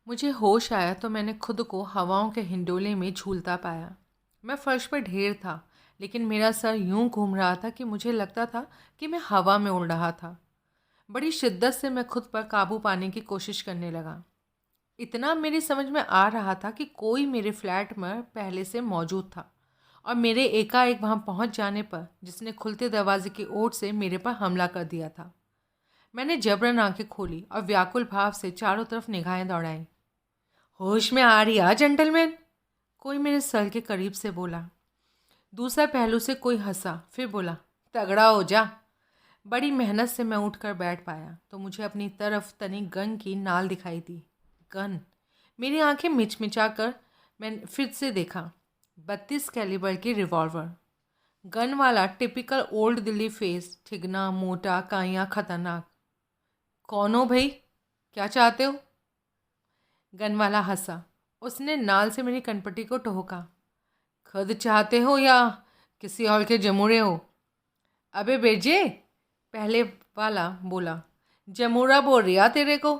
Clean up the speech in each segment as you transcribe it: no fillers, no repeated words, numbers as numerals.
मुझे होश आया तो मैंने खुद को हवाओं के हिंडोले में झूलता पाया। मैं फर्श पर ढेर था, लेकिन मेरा सर यूं घूम रहा था कि मुझे लगता था कि मैं हवा में उड़ रहा था। बड़ी शिद्दत से मैं खुद पर काबू पाने की कोशिश करने लगा। इतना मेरी समझ में आ रहा था कि कोई मेरे फ्लैट में पहले से मौजूद था और मेरे एकाएक वहां पहुंच जाने पर जिसने खुलते दरवाजे की ओट से मेरे पर हमला कर दिया था। मैंने जबरन आंखें खोली और व्याकुल भाव से चारों तरफ निगाहें दौड़ाई। होश में आ रही आ जेंटलमैन, कोई मेरे सर के करीब से बोला। दूसरा पहलू से कोई हंसा, फिर बोला, तगड़ा हो जा। बड़ी मेहनत से मैं उठकर बैठ पाया तो मुझे अपनी तरफ तनी गन की नाल दिखाई दी। गन। मेरी आंखें मिचमिचा कर मैंने फिर से देखा। 32 कैलिबर की रिवॉल्वर। गन वाला टिपिकल ओल्ड दिल्ली फेस, ठिगना, मोटा, काइयाँ, खतरनाक। कौन हो भाई, क्या चाहते हो? गन वाला हंसा। उसने नाल से मेरी कनपट्टी को टोका। खुद चाहते हो या किसी और के जमूरे हो? अबे बेजे, पहले वाला बोला। जमूरा बोल रिया तेरे को?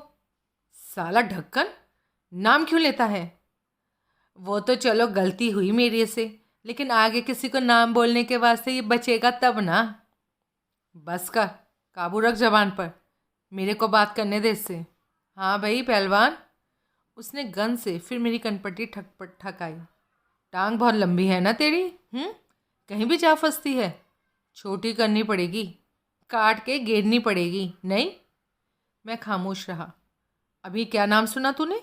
साला ढक्कन, नाम क्यों लेता है? वो तो चलो गलती हुई मेरे से, लेकिन आगे किसी को नाम बोलने के वास्ते ये बचेगा तब ना। बस कर, काबू रख जबान पर। मेरे को बात करने दे इससे। हाँ भाई पहलवान। उसने गन से फिर मेरी कनपट्टी ठकपट ठकाई। टांग बहुत लंबी है ना तेरी? कहीं भी जा फंसती है। छोटी करनी पड़ेगी, काट के घेरनी पड़ेगी। नहीं? मैं खामोश रहा। अभी क्या नाम सुना तूने?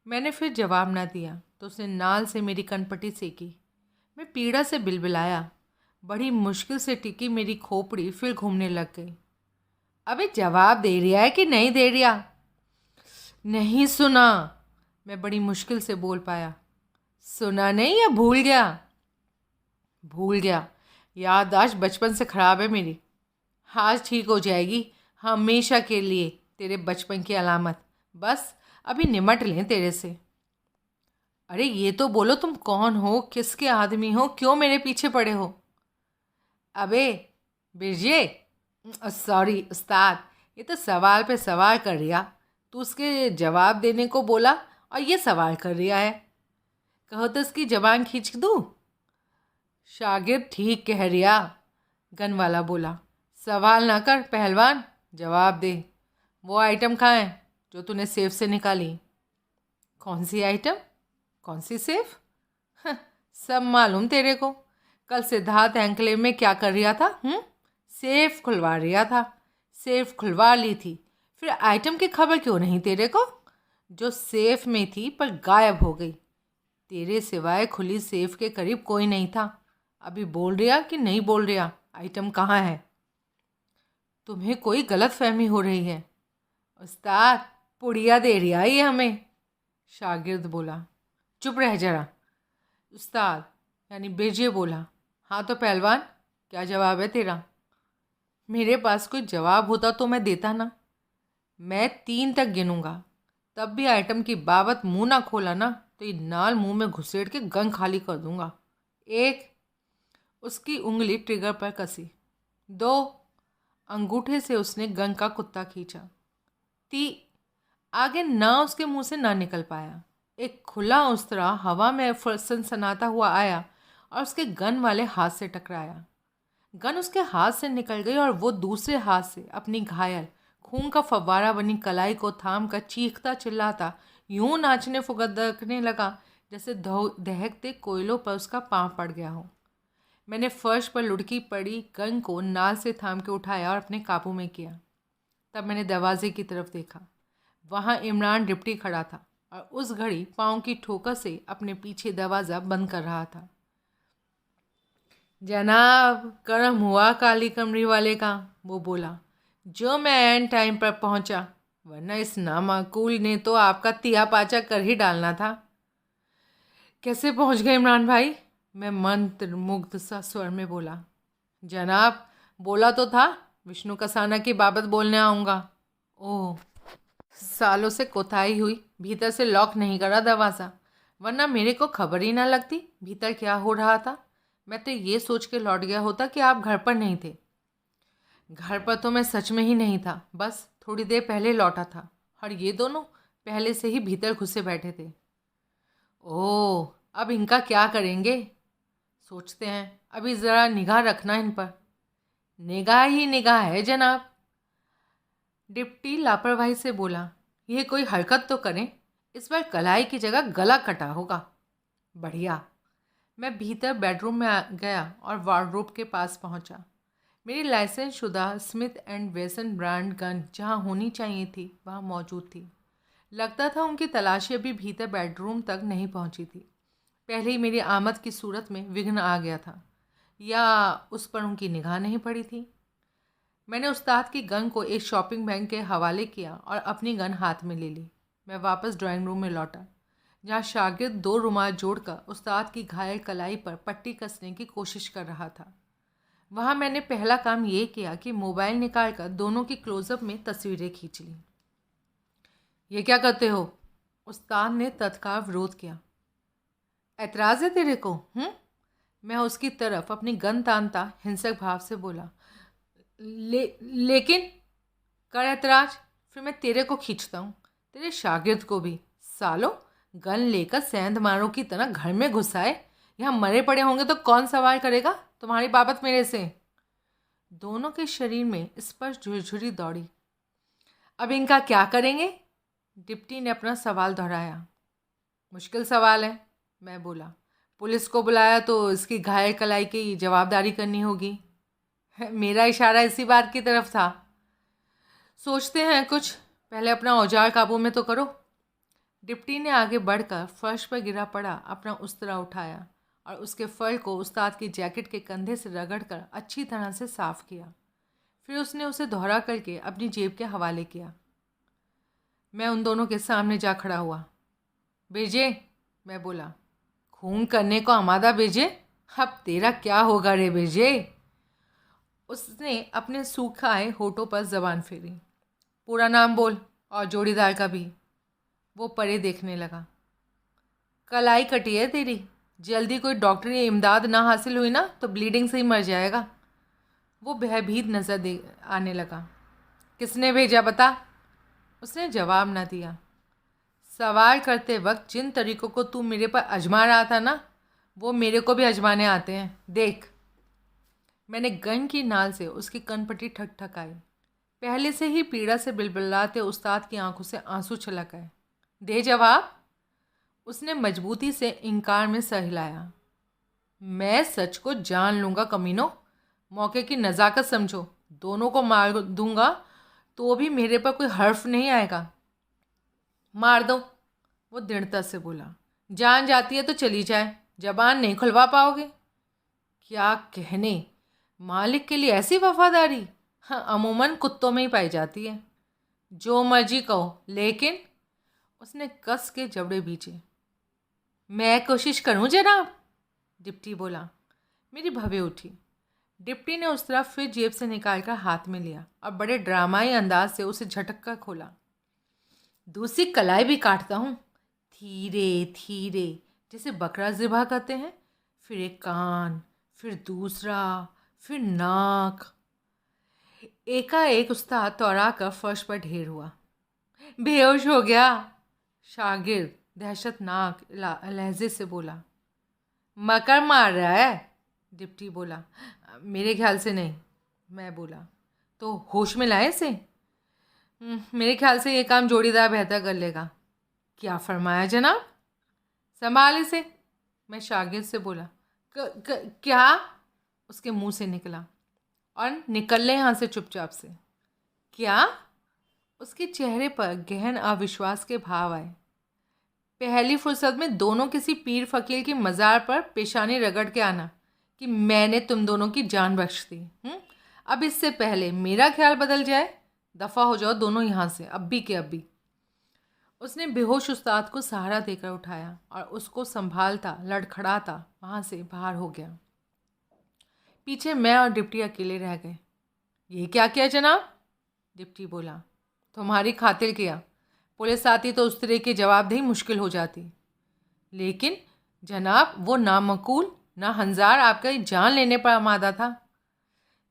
मैंने फिर जवाब ना दिया तो उसने नाल से मेरी कनपट्टी सेकी। मैं पीड़ा से बिलबिलाया। बड़ी मुश्किल से टिकी मेरी खोपड़ी फिर घूमने लग गई। अबे जवाब दे रिया है कि नहीं दे रिया? नहीं सुना, मैं बड़ी मुश्किल से बोल पाया। सुना नहीं या भूल गया? भूल गया। याददाश्त बचपन से ख़राब है मेरी। आज ठीक हो जाएगी, हमेशा के लिए तेरे बचपन की अलामत। बस अभी निमट लें तेरे से। अरे ये तो बोलो, तुम कौन हो, किसके आदमी हो, क्यों मेरे पीछे पड़े हो? अबे बिरजे, सॉरी उस्ताद, ये तो सवाल पे सवाल कर रिया। तू उसके जवाब देने को बोला और ये सवाल कर रिया है। कहो तो इसकी जबान खींच दूँ? शागिर्द ठीक कह रिया, गन वाला बोला। सवाल ना कर पहलवान, जवाब दे। वो आइटम कहाँ है जो तूने सेफ से निकाली? कौन सी आइटम? कौन सी सेफ? हं, सब मालूम तेरे को। कल सिद्धार्थ एंकलेव में क्या कर रिया था? सेफ खुलवा रिया था। सेफ खुलवा ली थी, फिर आइटम की खबर क्यों नहीं तेरे को? जो सेफ में थी पर गायब हो गई। तेरे सिवाय खुली सेफ के करीब कोई नहीं था। अभी बोल रिया कि नहीं बोल रिया, आइटम कहाँ है? तुम्हें कोई गलत फहमी हो रही है। उस्ताद, पुड़िया दे रिया ये हमें, शागिर्द बोला। चुप रह जरा। उस्ताद यानी बिरजे बोला। हाँ तो पहलवान, क्या जवाब है तेरा? मेरे पास कोई जवाब होता तो मैं देता ना। मैं 3 तक गिनूंगा, तब भी आइटम की बाबत मुंह ना खोला ना तो ये नाल मुंह में घुसेड़ के गन खाली कर दूंगा। 1, उसकी उंगली ट्रिगर पर कसी। 2, अंगूठे से उसने गन का कुत्ता खींचा। 3, आगे ना उसके मुंह से ना निकल पाया। एक खुला उस्तरा हवा में सनसनाता हुआ आया और उसके गन वाले हाथ से टकराया। गन उसके हाथ से निकल गई और वो दूसरे हाथ से अपनी घायल खून का फव्वारा बनी कलाई को थाम कर चीखता चिल्लाता यूं नाचने फुगदकने लगा जैसे दहकते कोयलों पर उसका पांव पड़ गया हो। मैंने फर्श पर लुढ़की पड़ी गन को नाल से थाम के उठाया और अपने काबू में किया। तब मैंने दरवाजे की तरफ देखा। वहाँ इमरान डिप्टी खड़ा था और उस घड़ी पाँव की ठोकर से अपने पीछे दरवाज़ा बंद कर रहा था। जनाब, कर्म हुआ काली कमरी वाले का, वो बोला। जो मैं एन टाइम पर पहुंचा, वरना इस नामाकूल ने तो आपका तिया पाचा कर ही डालना था। कैसे पहुंच गए इमरान भाई? मैं मंत्र मुग्ध सा स्वर में बोला। जनाब, बोला तो था विष्णु कसाना की बाबत बोलने आऊँगा। ओह, सालों से कोताही हुई, भीतर से लॉक नहीं करा दरवाज़ा, वरना मेरे को खबर ही ना लगती भीतर क्या हो रहा था। मैं तो ये सोच के लौट गया होता कि आप घर पर नहीं थे। घर पर तो मैं सच में ही नहीं था, बस थोड़ी देर पहले लौटा था। और ये दोनों पहले से ही भीतर घुसे बैठे थे। ओह, अब इनका क्या करेंगे? सोचते हैं, अभी ज़रा निगाह रखना इन पर। निगाह ही निगाह है जनाब। डिप्टी लापरवाही से बोला। यह कोई हरकत तो करें, इस बार कलाई की जगह गला कटा होगा। बढ़िया। मैं भीतर बेडरूम में गया और वार्डरोब के पास पहुंचा। मेरी लाइसेंस शुदा स्मिथ एंड वेसन ब्रांड गन जहां होनी चाहिए थी वहां मौजूद थी। लगता था उनकी तलाशी अभी भीतर बेडरूम तक नहीं पहुंची थी। पहले ही मेरी आमद की सूरत में विघ्न आ गया था, या उस पर उनकी निगाह नहीं पड़ी थी। मैंने उस्ताद की गन को एक शॉपिंग बैग के हवाले किया और अपनी गन हाथ में ले ली। मैं वापस ड्राइंग रूम में लौटा, जहाँ शागिर्द 2 रुमाल जोड़कर उस्ताद की घायल कलाई पर पट्टी कसने की कोशिश कर रहा था। वहाँ मैंने पहला काम ये किया कि मोबाइल निकालकर दोनों की क्लोजअप में तस्वीरें खींच ली। ये क्या करते हो? उस्ताद ने तत्काल विरोध किया। एतराज़ है तेरे को? मैं उसकी तरफ अपनी गन तानता हिंसक भाव से बोला। लेकिन कर एतराज, फिर मैं तेरे को खींचता हूँ, तेरे शागिर्द को भी। सालो, गन लेकर सेंध मारों की तरह घर में घुसाए। यहाँ मरे पड़े होंगे तो कौन सवाल करेगा तुम्हारी बाबत मेरे से? दोनों के शरीर में स्पष्ट झुरझुरी दौड़ी। अब इनका क्या करेंगे? डिप्टी ने अपना सवाल दोहराया। मुश्किल सवाल है, मैं बोला। पुलिस को बुलाया तो इसकी घायल कलाई की जवाबदारी करनी होगी। मेरा इशारा इसी बात की तरफ था। सोचते हैं कुछ, पहले अपना औजार काबू में तो करो। डिप्टी ने आगे बढ़कर फर्श पर गिरा पड़ा अपना उस्तरा उठाया और उसके फल को उस्ताद की जैकेट के कंधे से रगड़कर अच्छी तरह से साफ किया। फिर उसने उसे दोहरा करके अपनी जेब के हवाले किया। मैं उन दोनों के सामने जा खड़ा हुआ। बेजे, मैं बोला, खून करने को आमादा बेजे। अब तेरा क्या होगा रे बेजे? उसने अपने सूखाए होठों पर जबान फेरी। पूरा नाम बोल, और जोड़ीदार का भी। वो परे देखने लगा। कलाई कटी है तेरी, जल्दी कोई डॉक्टरी इमदाद ना हासिल हुई ना तो ब्लीडिंग से ही मर जाएगा। वो भयभीत नज़र दे आने लगा। किसने भेजा बता? उसने जवाब ना दिया। सवाल करते वक्त जिन तरीकों को तू मेरे पर आजमा रहा था ना, वो मेरे को भी आजमाने आते हैं, देख। मैंने गन की नाल से उसकी कनपट्टी ठकठकाई। पहले से ही पीड़ा से बिलबिलाते उस्ताद की आंखों से आंसू छलक आए। दे जवाब। उसने मजबूती से इनकार में सर हिलाया। मैं सच को जान लूँगा कमीनों, मौके की नज़ाकत समझो। दोनों को मार दूंगा तो भी मेरे पर कोई हर्फ नहीं आएगा। मार दो, वो दृढ़ता से बोला। जान जाती है तो चली जाए, जबान नहीं खुलवा पाओगे। क्या कहने, मालिक के लिए ऐसी वफादारी? हाँ, अमूमन कुत्तों में ही पाई जाती है। जो मर्जी कहो, लेकिन उसने कस के जबड़े बीचे। मैं कोशिश करूं जनाब, डिप्टी बोला। मेरी भवें उठी। डिप्टी ने उस तरफ फिर जेब से निकालकर हाथ में लिया और बड़े ड्रामाई अंदाज से उसे झटक कर खोला। दूसरी कलाई भी काटता हूँ, धीरे धीरे, जैसे बकरा ज़िबा करते हैं। फिर एक कान, फिर दूसरा, फिर नाक। एकाएक उस्ताद तौरा कर फर्श पर ढेर हुआ। बेहोश हो गया, शागिर्द दहशतनाक लहजे से बोला। मकर मार रहा है, डिप्टी बोला। मेरे ख्याल से नहीं, मैं बोला। तो होश में लाए इसे? मेरे ख्याल से ये काम जोड़ीदार बेहतर कर लेगा। क्या फरमाया जनाब? संभाल इसे, मैं शागिर्द से बोला। क्या? उसके मुंह से निकला। और निकल ले यहाँ से चुपचाप से। क्या? उसके चेहरे पर गहन अविश्वास के भाव आए। पहली फुर्सत में दोनों किसी पीर फकीर की मज़ार पर पेशानी रगड़ के आना कि मैंने तुम दोनों की जान बख्श दी। अब इससे पहले मेरा ख्याल बदल जाए, दफ़ा हो जाओ दोनों यहाँ से, अब्बी के अब्बी। उसने बेहोश उस्ताद को सहारा देकर उठाया और उसको संभालता लड़खड़ाता वहाँ से बाहर हो गया। पीछे मैं और डिप्टी अकेले रह गए। ये क्या किया जनाब? डिप्टी बोला। तुम्हारी खातिर किया, पुलिस आती तो उस तरह की जवाबदेही मुश्किल हो जाती। लेकिन जनाब, वो नामकूल ना हंजार आपका जान लेने पर आमादा था।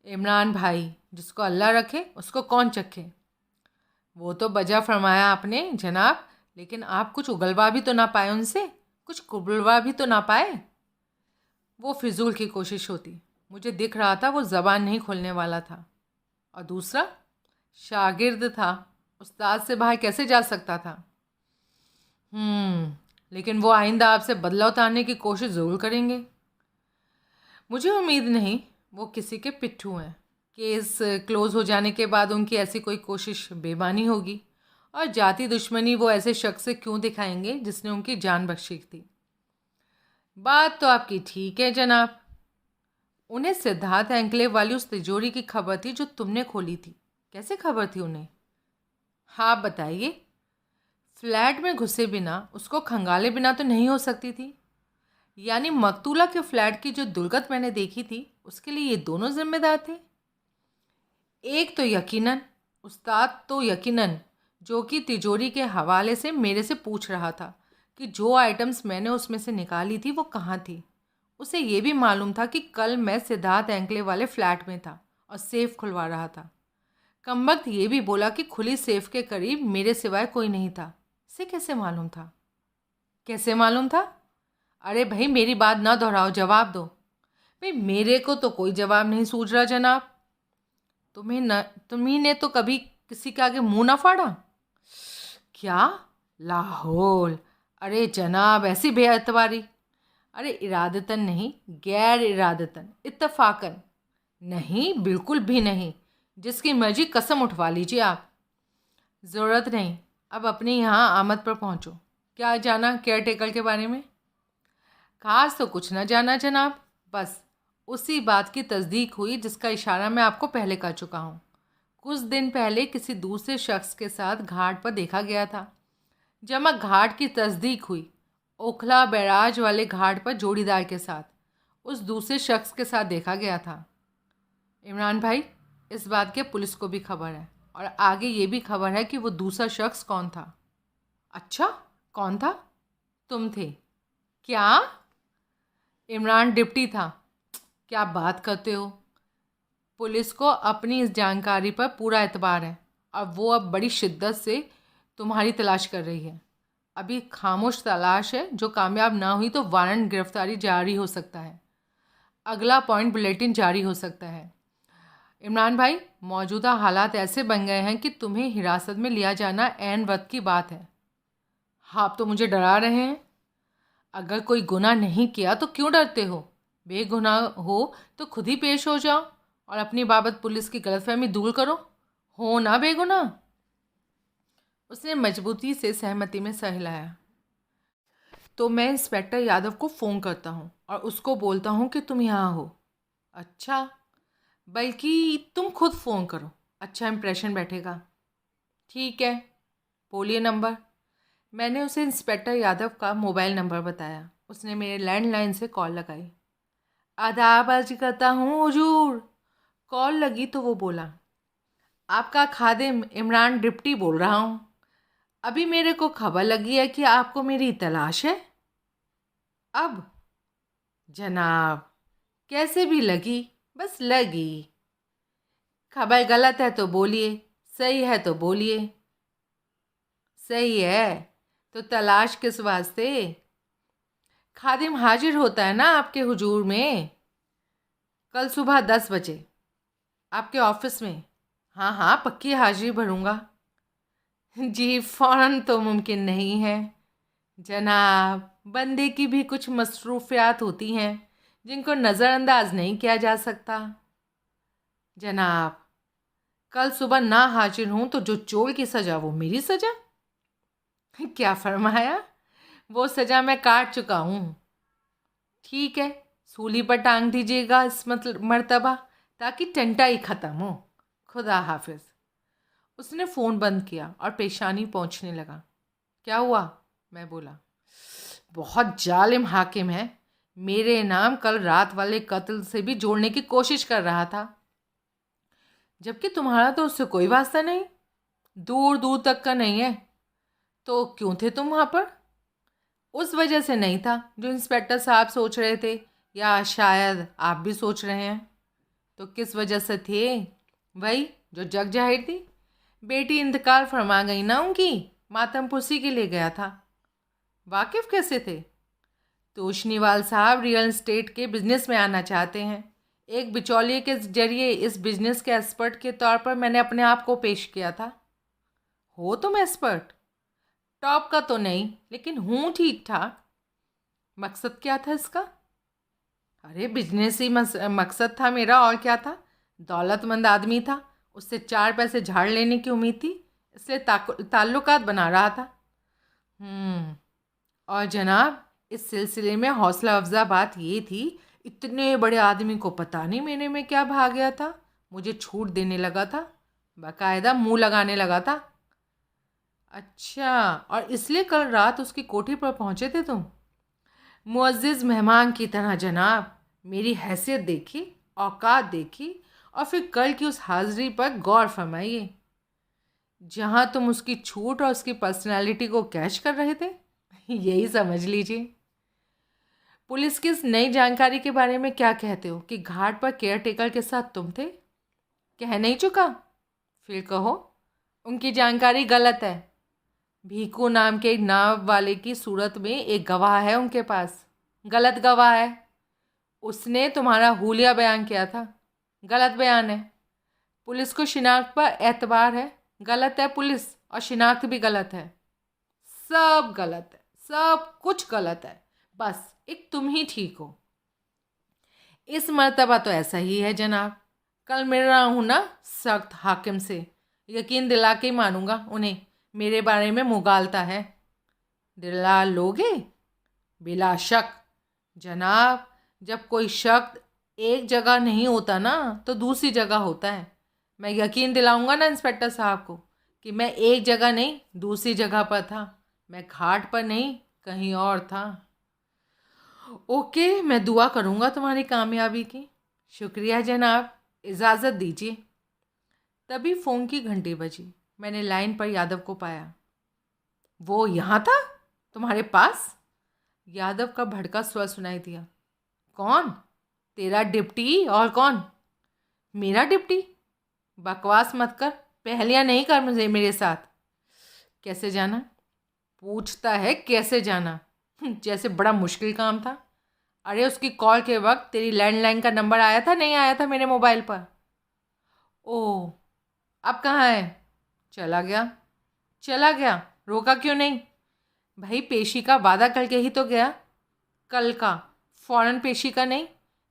इमरान भाई, जिसको अल्लाह रखे उसको कौन चखे। वो तो बजा फरमाया आपने जनाब, लेकिन आप कुछ उगलवा भी तो ना पाए उनसे, कुछ कुबलवा भी तो ना पाए। वो फिजूल की कोशिश होती। मुझे दिख रहा था वो ज़बान नहीं खोलने वाला था। और दूसरा, शागिर्द था, उस्ताद से बाहर कैसे जा सकता था। लेकिन वो आइंदा आपसे बदला उतारने की कोशिश ज़रूर करेंगे। मुझे उम्मीद नहीं वो किसी के पिट्ठू हैं। केस क्लोज हो जाने के बाद उनकी ऐसी कोई कोशिश बेमानी होगी। और जाति दुश्मनी वो ऐसे शख्स से क्यों दिखाएंगे जिसने उनकी जान बख्शी थी। बात तो आपकी ठीक है जनाब। उन्हें सिद्धार्थ एंकलेव वाली उस तिजोरी की खबर थी जो तुमने खोली थी। कैसे खबर थी उन्हें? हाँ बताइए। फ्लैट में घुसे बिना, उसको खंगाले बिना तो नहीं हो सकती थी। यानी मकतूला के फ्लैट की जो दुर्गत मैंने देखी थी उसके लिए ये दोनों जिम्मेदार थे। एक तो यकीनन उस्ताद, तो यकीनन जो कि तिजोरी के हवाले से मेरे से पूछ रहा था कि जो आइटम्स मैंने उसमें से निकाली थी वो कहाँ थी। उसे ये भी मालूम था कि कल मैं सिद्धार्थ एंकलेव वाले फ्लैट में था और सेफ खुलवा रहा था। कमबख्त ये भी बोला कि खुली सेफ के करीब मेरे सिवाय कोई नहीं था। इसे कैसे मालूम था? कैसे मालूम था? अरे भाई मेरी बात ना दोहराओ, जवाब दो। भाई मेरे को तो कोई जवाब नहीं सूझ रहा जनाब। तुम्ही ने तो कभी किसी के आगे मुंह ना फाड़ा? क्या? लाहौल! अरे जनाब ऐसी बेअतबारी! अरे इरादतन नहीं, गैर इरादतन, इत्तफाकन। नहीं, बिल्कुल भी नहीं। जिसकी मर्जी कसम उठवा लीजिए आप। ज़रूरत नहीं, अब अपने यहाँ आमद पर पहुँचो। क्या जाना केयर टेकर के बारे में? खास तो कुछ ना जाना जनाब, बस उसी बात की तस्दीक हुई जिसका इशारा मैं आपको पहले कर चुका हूँ। कुछ दिन पहले किसी दूसरे शख्स के साथ घाट पर देखा गया था। जब घाट की तस्दीक हुई, ओखला बैराज वाले घाट पर जोड़ीदार के साथ उस दूसरे शख्स के साथ देखा गया था। इमरान भाई, इस बात की पुलिस को भी खबर है और आगे ये भी खबर है कि वो दूसरा शख्स कौन था। अच्छा, कौन था? तुम थे। क्या? इमरान डिप्टी था। क्या बात करते हो? पुलिस को अपनी इस जानकारी पर पूरा एतबार है और वो अब बड़ी शिद्दत से तुम्हारी तलाश कर रही है। अभी खामोश तलाश है, जो कामयाब ना हुई तो वारंट गिरफ्तारी जारी हो सकता है। अगला पॉइंट बुलेटिन जारी हो सकता है। इमरान भाई, मौजूदा हालात ऐसे बन गए हैं कि तुम्हें हिरासत में लिया जाना ऐन वक्त की बात है। हाँ, आप तो मुझे डरा रहे हैं। अगर कोई गुनाह नहीं किया तो क्यों डरते हो? बेगुनाह हो तो खुद ही पेश हो जाओ और अपनी बाबत पुलिस की गलतफहमी दूर करो। हो ना बेगुनाह? उसने मजबूती से सहमति में सर हिलाया। तो मैं इंस्पेक्टर यादव को फ़ोन करता हूँ और उसको बोलता हूँ कि तुम यहाँ हो। अच्छा, बल्कि तुम खुद फ़ोन करो, अच्छा इंप्रेशन बैठेगा। ठीक है, बोलिए नंबर। मैंने उसे इंस्पेक्टर यादव का मोबाइल नंबर बताया। उसने मेरे लैंडलाइन से कॉल लगाई। आदाब अर्ज करता हूँ हुजूर। कॉल लगी तो वो बोला, आपका खादिम इमरान डिप्टी बोल रहा हूँ। अभी मेरे को खबर लगी है कि आपको मेरी तलाश है। अब जनाब, कैसे भी लगी, बस लगी। खबर गलत है तो बोलिए, सही है तो बोलिए। सही है तो तलाश किस वास्ते? खादिम हाजिर होता है ना आपके हुजूर में, कल सुबह 10 बजे आपके ऑफिस में। हाँ हाँ, पक्की हाजिरी भरूंगा। जी, फ़ौरन तो मुमकिन नहीं है जनाब। बंदे की भी कुछ मसरूफियात होती हैं जिनको नज़रअंदाज नहीं किया जा सकता। जनाब, कल सुबह ना हाजिर हूँ तो जो चोर की सज़ा वो मेरी सज़ा। क्या फरमाया? वो सज़ा मैं काट चुका हूँ। ठीक है, सूली पर टांग दीजिएगा इस मर्तबा, ताकि टंटा ही ख़त्म हो। खुदा हाफिज़। उसने फ़ोन बंद किया और पेशानी पहुँचने लगा। क्या हुआ? मैं बोला। बहुत जालिम हाकिम है। मेरे नाम कल रात वाले कत्ल से भी जोड़ने की कोशिश कर रहा था, जबकि तुम्हारा तो उससे कोई वास्ता नहीं, दूर दूर तक का नहीं है। तो क्यों थे तुम वहाँ पर? उस वजह से नहीं था जो इंस्पेक्टर साहब सोच रहे थे, या शायद आप भी सोच रहे हैं। तो किस वजह से थे? वही जो जग जाहिर थी। बेटी इंतकाल फरमा गई ना उनकी, मातमपुसी के लिए गया था। वाकिफ कैसे थे? तोशनीवाल साहब रियल एस्टेट के बिजनेस में आना चाहते हैं। एक बिचौलिए के जरिए इस बिजनेस के एक्सपर्ट के तौर पर मैंने अपने आप को पेश किया था। हो तुम एक्सपर्ट? टॉप का तो नहीं, लेकिन हूँ ठीक ठाक। मकसद क्या था इसका? अरे बिजनेस ही मकसद था मेरा, और क्या था। दौलतमंद आदमी था, उससे 4 पैसे झाड़ लेने की उम्मीद थी, इसलिए ताल्लुकात बना रहा था। और जनाब, इस सिलसिले में हौसला अफजा बात ये थी, इतने बड़े आदमी को पता नहीं मेरे में क्या भाग गया था, मुझे छूट देने लगा था, बाकायदा मुंह लगाने लगा था। अच्छा, और इसलिए कल रात उसकी कोठी पर पहुंचे थे तुम? मुअज़्ज़िज़ मेहमान की तरह जनाब। मेरी हैसियत देखी, औकात देखी, और फिर कल की उस हाज़िरी पर गौर फरमाइए, जहाँ तुम उसकी छूट और उसकी पर्सनालिटी को कैच कर रहे थे। यही समझ लीजिए। पुलिस की इस नई जानकारी के बारे में क्या कहते हो कि घाट पर केयर टेकर के साथ तुम थे? कह नहीं चुका? फिर कहो। उनकी जानकारी गलत है। भीकू नाम के एक नाव वाले की सूरत में एक गवाह है उनके पास। गलत गवाह है। उसने तुम्हारा हुलिया बयान किया था। गलत बयान है। पुलिस को शिनाख्त पर एतबार है। गलत है पुलिस, और शिनाख्त भी गलत है। सब गलत है, सब कुछ गलत है, बस एक तुम ही ठीक हो। इस मर्तबा तो ऐसा ही है जनाब। कल मिल रहा हूँ ना सख्त हाकिम से, यकीन दिला के ही मानूंगा उन्हें मेरे बारे में मुगालता है। दिला लोगे? बिला शक जनाब। जब कोई शक एक जगह नहीं होता ना, तो दूसरी जगह होता है। मैं यकीन दिलाऊंगा ना इंस्पेक्टर साहब को कि मैं एक जगह नहीं, दूसरी जगह पर था। मैं घाट पर नहीं, कहीं और था। ओके, मैं दुआ करूंगा तुम्हारी कामयाबी की। शुक्रिया जनाब, इजाज़त दीजिए। तभी फ़ोन की घंटी बजी। मैंने लाइन पर यादव को पाया। वो यहाँ था तुम्हारे पास? यादव का भड़का स्वर सुनाई दिया। कौन? तेरा डिप्टी, और कौन? मेरा डिप्टी? बकवास मत कर, पहलियाँ नहीं कर मुझे मेरे साथ। कैसे जाना? पूछता है कैसे जाना, जैसे बड़ा मुश्किल काम था। अरे उसकी कॉल के वक्त तेरी लैंडलाइन का नंबर आया था, नहीं आया था मेरे मोबाइल पर? ओह, अब कहाँ है? चला गया। चला गया? रोका क्यों नहीं? भाई पेशी का वादा करके ही तो गया। कल का, फ़ौरन पेशी का नहीं।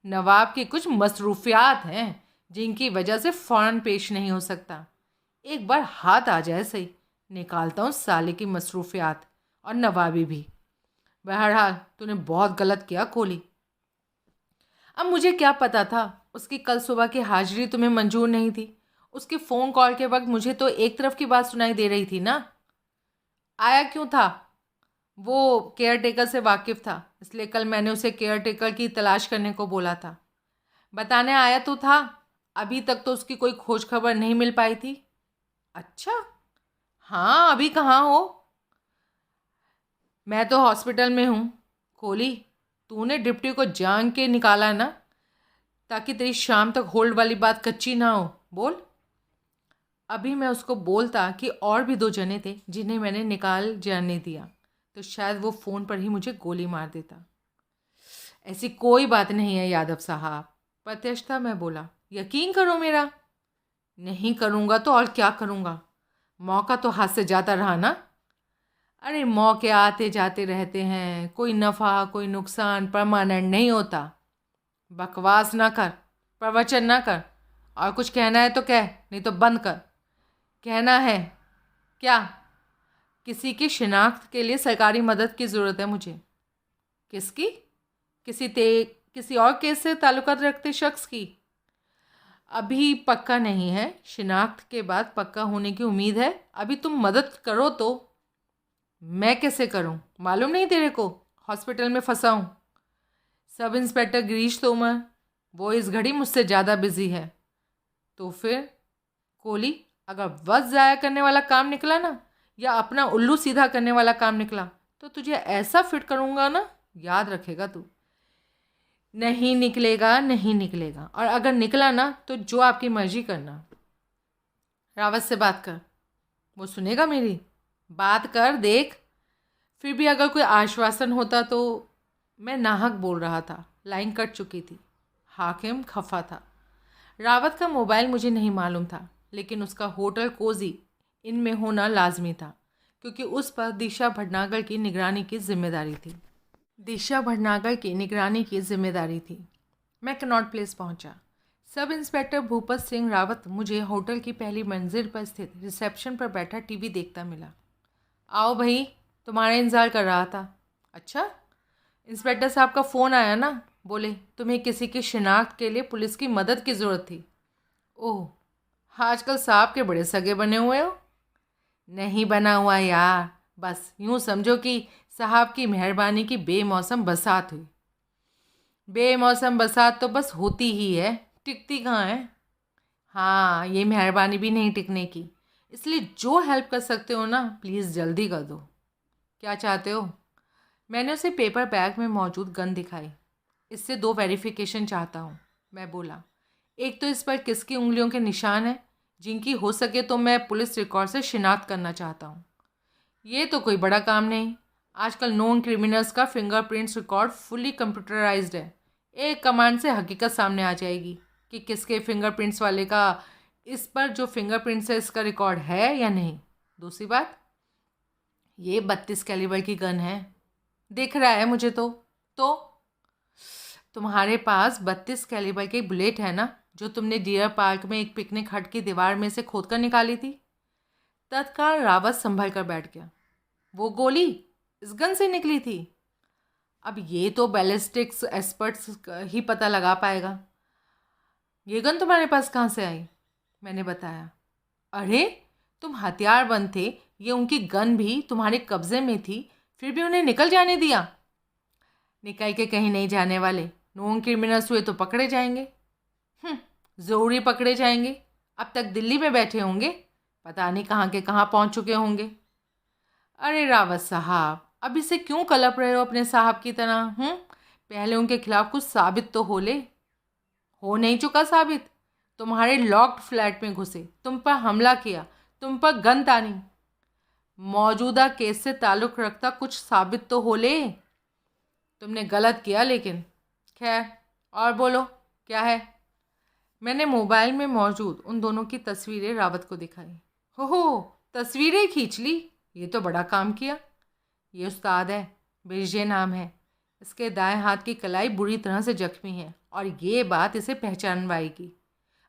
नवाब की कुछ मसरूफियात हैं जिनकी वजह से फ़ौरन पेश नहीं हो सकता। एक बार हाथ आ जाए सही, निकालता हूँ साले की मसरूफियात और नवाबी भी। बहरहाल तूने बहुत गलत किया कोहली। अब मुझे क्या पता था उसकी कल सुबह की हाजिरी तुम्हें मंजूर नहीं थी। उसके फ़ोन कॉल के वक्त मुझे तो एक तरफ की बात सुनाई दे रही थी ना। आया क्यों था? वो केयर टेकर से वाकिफ़ था, इसलिए कल मैंने उसे केयर टेकर की तलाश करने को बोला था। बताने आया तो था। अभी तक तो उसकी कोई खोज खबर नहीं मिल पाई थी। अच्छा, हाँ, अभी कहाँ हो? मैं तो हॉस्पिटल में हूँ। कोहली, तूने डिप्टी को जान के निकाला ना, ताकि तेरी शाम तक होल्ड वाली बात कच्ची ना हो। बोल। अभी मैं उसको बोलता कि और भी 2 जने थे जिन्हें मैंने निकाल जाने दिया, तो शायद वो फ़ोन पर ही मुझे गोली मार देता। ऐसी कोई बात नहीं है यादव साहब, प्रत्यक्षता मैं बोला। यकीन करो मेरा। नहीं करूँगा तो और क्या करूँगा? मौका तो हाथ से जाता रहा ना। अरे मौके आते जाते रहते हैं, कोई नफ़ा कोई नुकसान परमानेंट नहीं होता। बकवास ना कर, प्रवचन ना कर, और कुछ कहना है तो कह, नहीं तो बंद कर। कहना है क्या? किसी की शिनाख्त के लिए सरकारी मदद की ज़रूरत है मुझे। किसकी? किसी और केस से ताल्लुकात रखते शख्स की। अभी पक्का नहीं है, शिनाख्त के बाद पक्का होने की उम्मीद है। अभी तुम मदद करो तो। मैं कैसे करूं? मालूम नहीं तेरे को? हॉस्पिटल में फंसा हूं। सब इंस्पेक्टर गिरीश तोमर, वो इस घड़ी मुझसे ज़्यादा बिजी है। तो फिर कोहली, अगर वक्त ज़ाया करने वाला काम निकला ना, या अपना उल्लू सीधा करने वाला काम निकला, तो तुझे ऐसा फिट करूँगा ना, याद रखेगा तू। नहीं निकलेगा, नहीं निकलेगा, और अगर निकला ना तो जो आपकी मर्जी करना। रावत से बात कर, वो सुनेगा मेरी? बात कर देख। फिर भी अगर कोई आश्वासन होता तो। मैं नाहक बोल रहा था। लाइन कट चुकी थी। हाकिम खफा था। रावत का मोबाइल मुझे नहीं मालूम था, लेकिन उसका होटल कोजी इनमें होना लाजमी था, क्योंकि उस पर दिशा भटनागर की निगरानी की जिम्मेदारी थी। मैं कनॉट प्लेस पहुंचा। सब इंस्पेक्टर भूपत सिंह रावत मुझे होटल की पहली मंजिल पर स्थित रिसेप्शन पर बैठा टीवी देखता मिला। आओ भाई, तुम्हारा इंतज़ार कर रहा था। अच्छा, इंस्पेक्टर साहब का फ़ोन आया ना, बोले तुम्हें किसी की शिनाख्त के लिए पुलिस की मदद की ज़रूरत थी। ओह, आजकल साहब के बड़े सगे बने हुए हो। नहीं बना हुआ यार, बस यूँ समझो कि साहब की मेहरबानी की बेमौसम बरसात हुई। बेमौसम बरसात तो बस होती ही है, टिकती कहाँ है। हाँ, ये मेहरबानी भी नहीं टिकने की, इसलिए जो हेल्प कर सकते हो ना, प्लीज़ जल्दी कर दो। क्या चाहते हो? मैंने उसे पेपर बैग में मौजूद गन दिखाई। इससे 2 वेरिफिकेशन चाहता हूँ, मैं बोला। एक तो इस पर किसकी उंगलियों के निशान हैं, जिनकी हो सके तो मैं पुलिस रिकॉर्ड से शिनाख्त करना चाहता हूँ। ये तो कोई बड़ा काम नहीं। आजकल नोन क्रिमिनल्स का फिंगरप्रिंट्स रिकॉर्ड फुली कंप्यूटराइज्ड है। एक कमांड से हकीकत सामने आ जाएगी कि किसके फिंगरप्रिंट्स वाले का इस पर जो फिंगरप्रिंट्स है इसका रिकॉर्ड है या नहीं। दूसरी बात, ये 32 कैलिबर की गन है। दिख रहा है मुझे तो तुम्हारे पास 32 कैलिबर की बुलेट है ना, जो तुमने डियर पार्क में एक पिकनिक हट की दीवार में से खोद कर निकाली थी। तत्काल रावत संभल कर बैठ गया। वो गोली इस गन से निकली थी? अब ये तो बैलिस्टिक्स एक्सपर्ट्स ही पता लगा पाएगा। ये गन तुम्हारे पास कहाँ से आई? मैंने बताया। अरे, तुम हथियारबंद थे, ये उनकी गन भी तुम्हारे कब्जे में थी, फिर भी उन्हें निकल जाने दिया। निकल के कहीं नहीं जाने वाले। नोन क्रिमिनल्स हुए तो पकड़े जाएंगे। ज़रूरी पकड़े जाएंगे। अब तक दिल्ली में बैठे होंगे, पता नहीं कहाँ के कहाँ पहुँच चुके होंगे। अरे रावत साहब, अब इसे क्यों कलप रहे हो अपने साहब की तरह? पहले उनके खिलाफ कुछ साबित तो हो ले। हो नहीं चुका साबित? तुम्हारे लॉक्ड फ्लैट में घुसे, तुम पर हमला किया, तुम पर गन तानी। मौजूदा केस से ताल्लुक़ रखता कुछ साबित तो हो ले। तुमने गलत किया, लेकिन खैर, और बोलो क्या है? मैंने मोबाइल में मौजूद उन दोनों की तस्वीरें रावत को दिखाई। हो, तस्वीरें खींच ली? ये तो बड़ा काम किया। ये उस्ताद है, बिरजे नाम है। इसके दाएं हाथ की कलाई बुरी तरह से जख्मी है, और ये बात इसे पहचानवाएगी।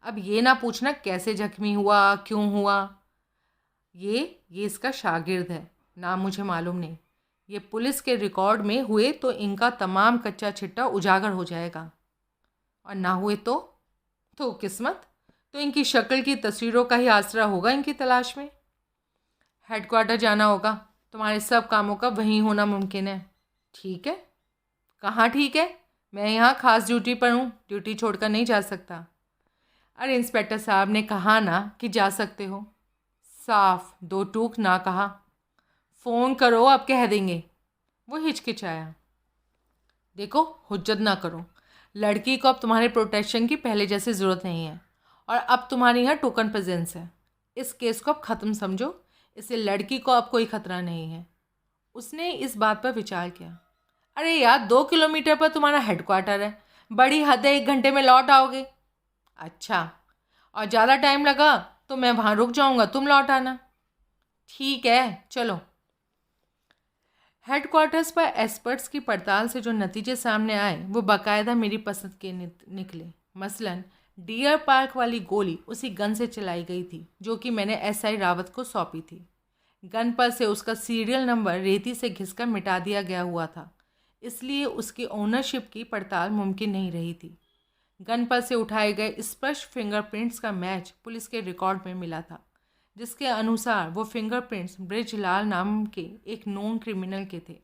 अब ये ना पूछना कैसे जख्मी हुआ, क्यों हुआ। ये इसका शागिर्द है, नाम मुझे मालूम नहीं। ये पुलिस के रिकॉर्ड में हुए तो इनका तमाम कच्चा छिट्टा उजागर हो जाएगा, और ना हुए तो किस्मत। तो इनकी शक्ल की तस्वीरों का ही आसरा होगा इनकी तलाश में। हेडक्वार्टर जाना होगा, तुम्हारे सब कामों का वहीं होना मुमकिन है। ठीक है? कहाँ ठीक है? मैं यहाँ खास ड्यूटी पर हूँ, ड्यूटी छोड़कर नहीं जा सकता। अरे इंस्पेक्टर साहब ने कहा ना कि जा सकते हो। साफ 2 टूक ना कहा। फ़ोन करो, अब कह देंगे। वो हिचकिचाया। देखो, हुज्जत ना करो। लड़की को अब तुम्हारे प्रोटेक्शन की पहले जैसी ज़रूरत नहीं है, और अब तुम्हारी यहाँ टोकन प्रेजेंस है। इस केस को अब ख़त्म समझो। इससे लड़की को अब कोई ख़तरा नहीं है। उसने इस बात पर विचार किया। अरे यार, 2 किलोमीटर पर तुम्हारा हेडक्वार्टर है, बड़ी हद है 1 घंटे में लौट आओगे। अच्छा, और ज़्यादा टाइम लगा तो मैं वहाँ रुक जाऊँगा, तुम लौट आना। ठीक है, चलो। हेडक्वार्टर्स पर एक्सपर्ट्स की पड़ताल से जो नतीजे सामने आए वो बाकायदा मेरी पसंद के निकले। मसलन डियर पार्क वाली गोली उसी गन से चलाई गई थी जो कि मैंने एसआई रावत को सौंपी थी। गन पर से उसका सीरियल नंबर रेती से घिसकर मिटा दिया गया हुआ था, इसलिए उसकी ओनरशिप की पड़ताल मुमकिन नहीं रही थी। गन पर से उठाए गए स्पष्ट फिंगरप्रिंट्स का मैच पुलिस के रिकॉर्ड में मिला था, जिसके अनुसार वो फिंगरप्रिंट्स ब्रिजलाल नाम के एक नोन क्रिमिनल के थे।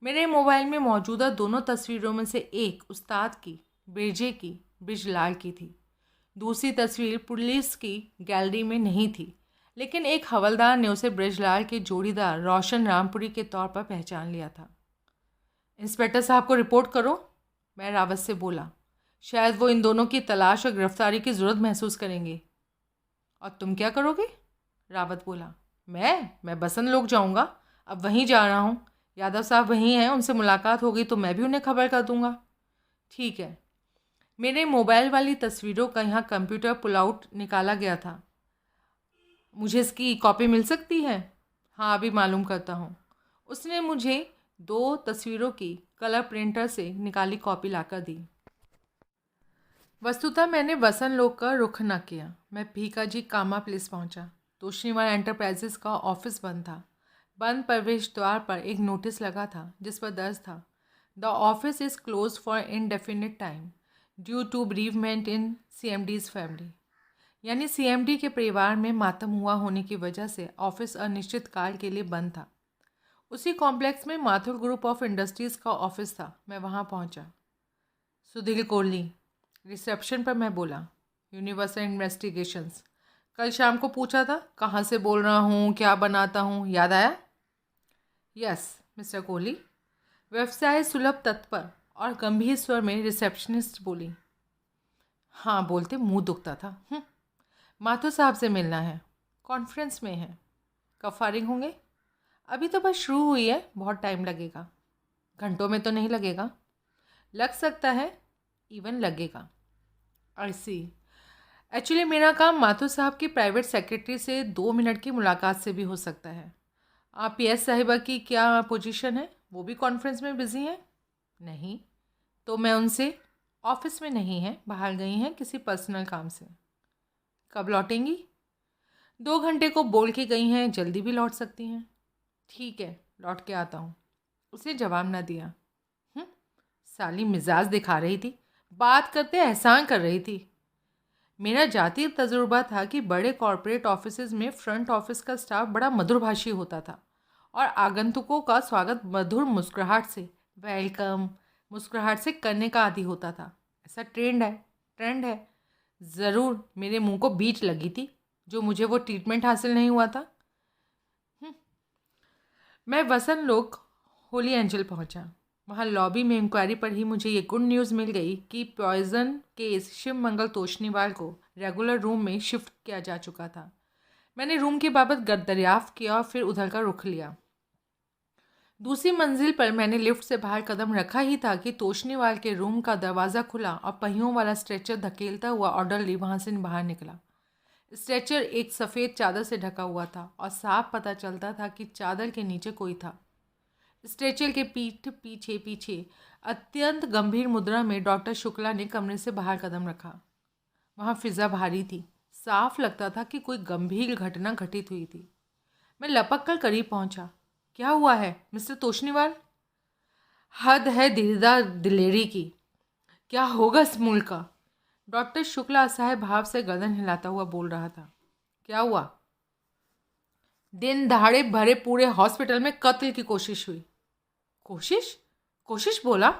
मेरे मोबाइल में मौजूदा दोनों तस्वीरों में से एक उस्ताद की, बिरजे की, ब्रिजलाल की थी। दूसरी तस्वीर पुलिस की गैलरी में नहीं थी, लेकिन एक हवलदार ने उसे ब्रिजलाल के जोड़ीदार रोशन रामपुरी के तौर पर पहचान लिया था। इंस्पेक्टर साहब को रिपोर्ट करो, मैं रावत से बोला। शायद वो इन दोनों की तलाश और गिरफ्तारी की ज़रूरत महसूस करेंगे। और तुम क्या करोगे? रावत बोला। मैं बसंत लोग जाऊँगा, अब वहीं जा रहा हूँ। यादव साहब वहीं हैं, उनसे मुलाकात हो गई तो मैं भी उन्हें खबर कर दूँगा। ठीक है। मेरे मोबाइल वाली तस्वीरों का यहाँ कंप्यूटर पुल आउट निकाला गया था। मुझे इसकी कॉपी मिल सकती है? हाँ, अभी मालूम करता हूँ। उसने मुझे 2 तस्वीरों की कलर प्रिंटर से निकाली कॉपी लाकर दी। वस्तुतः मैंने वसंत लोक का रुख न किया। मैं भीकाजी कामा प्लेस पहुंचा। तोशनीवाल एंटरप्राइजेस का ऑफिस बंद था। बंद प्रवेश द्वार पर एक नोटिस लगा था जिस पर दर्ज था, the office is close for indefinite time due to bereavement in CMD's family. यानी CMD के परिवार में मातम हुआ होने की वजह से ऑफिस अनिश्चित काल के लिए बंद था। उसी कॉम्प्लेक्स में माथुर ग्रुप ऑफ इंडस्ट्रीज़ का ऑफिस था। मैं वहाँ पहुँचा। सुधीर कोहली, रिसेप्शन पर मैं बोला। Universal investigations. कल शाम को पूछा था कहाँ से बोल रहा हूँ, क्या बनाता हूँ, याद आया? यस मिस्टर कोहली, व्यवसाय सुलभ तत्पर और गंभीर स्वर में रिसेप्शनिस्ट बोली। हाँ बोलते मुंह दुखता था। माथुर साहब से मिलना है, कॉन्फ्रेंस में है। कब फारिग होंगे? अभी तो बस शुरू हुई है, बहुत टाइम लगेगा। घंटों में तो नहीं लगेगा? लग सकता है, इवन लगेगा। आई सी। एक्चुअली मेरा काम माथुर साहब की प्राइवेट सेक्रेटरी से 2 मिनट की मुलाकात से भी हो सकता है। आप PS साहिबा की क्या पोजीशन है? वो भी कॉन्फ्रेंस में बिज़ी हैं? नहीं। तो मैं उनसे ऑफिस में नहीं हैं, बाहर गई हैं किसी पर्सनल काम से। कब लौटेंगी? 2 घंटे को बोल के गई हैं, जल्दी भी लौट सकती हैं। ठीक है, लौट के आता हूँ। उसने जवाब न दिया। साली मिजाज दिखा रही थी, बात करते एहसान कर रही थी। मेरा जाती तजुर्बा था कि बड़े कॉरपोरेट ऑफिसेज में फ्रंट ऑफिस का स्टाफ बड़ा मधुरभाषी होता था और आगंतुकों का स्वागत मधुर मुस्कुराहट से, वेलकम मुस्कुराहट से करने का आदी होता था। ऐसा ट्रेंड है। ज़रूर मेरे मुंह को बीट लगी थी जो मुझे वो ट्रीटमेंट हासिल नहीं हुआ था। मैं वसंत लोक होली एंजल पहुंचा। वहाँ लॉबी में इंक्वायरी पर ही मुझे ये गुड न्यूज़ मिल गई कि पॉइजन केस शिव मंगल तोशनीवाल को रेगुलर रूम में शिफ्ट किया जा चुका था। मैंने रूम की बाबत दरियाफ्त किया और फिर उधर का रुख लिया। दूसरी मंजिल पर मैंने लिफ्ट से बाहर कदम रखा ही था कि तोशनीवाल के रूम का दरवाज़ा खुला और पहियों वाला स्ट्रेचर धकेलता हुआ ऑर्डरली वहाँ से बाहर निकला। स्ट्रेचर एक सफ़ेद चादर से ढका हुआ था और साफ पता चलता था कि चादर के नीचे कोई था। स्ट्रेचर के पीठ पीछे अत्यंत गंभीर मुद्रा में डॉक्टर शुक्ला ने कमरे से बाहर कदम रखा। वहाँ फिज़ा भारी थी। साफ लगता था कि कोई गंभीर घटना घटित हुई थी। मैं लपक कर करीब पहुँचा। क्या हुआ है मिस्टर तोशनीवाल? हद है दिलेरी की। क्या होगा इस मुल्क का? डॉक्टर शुक्ला असहाय भाव से गर्दन हिलाता हुआ बोल रहा था। क्या हुआ? दिन दहाड़े भरे पूरे हॉस्पिटल में कत्ल की कोशिश हुई। कोशिश बोला?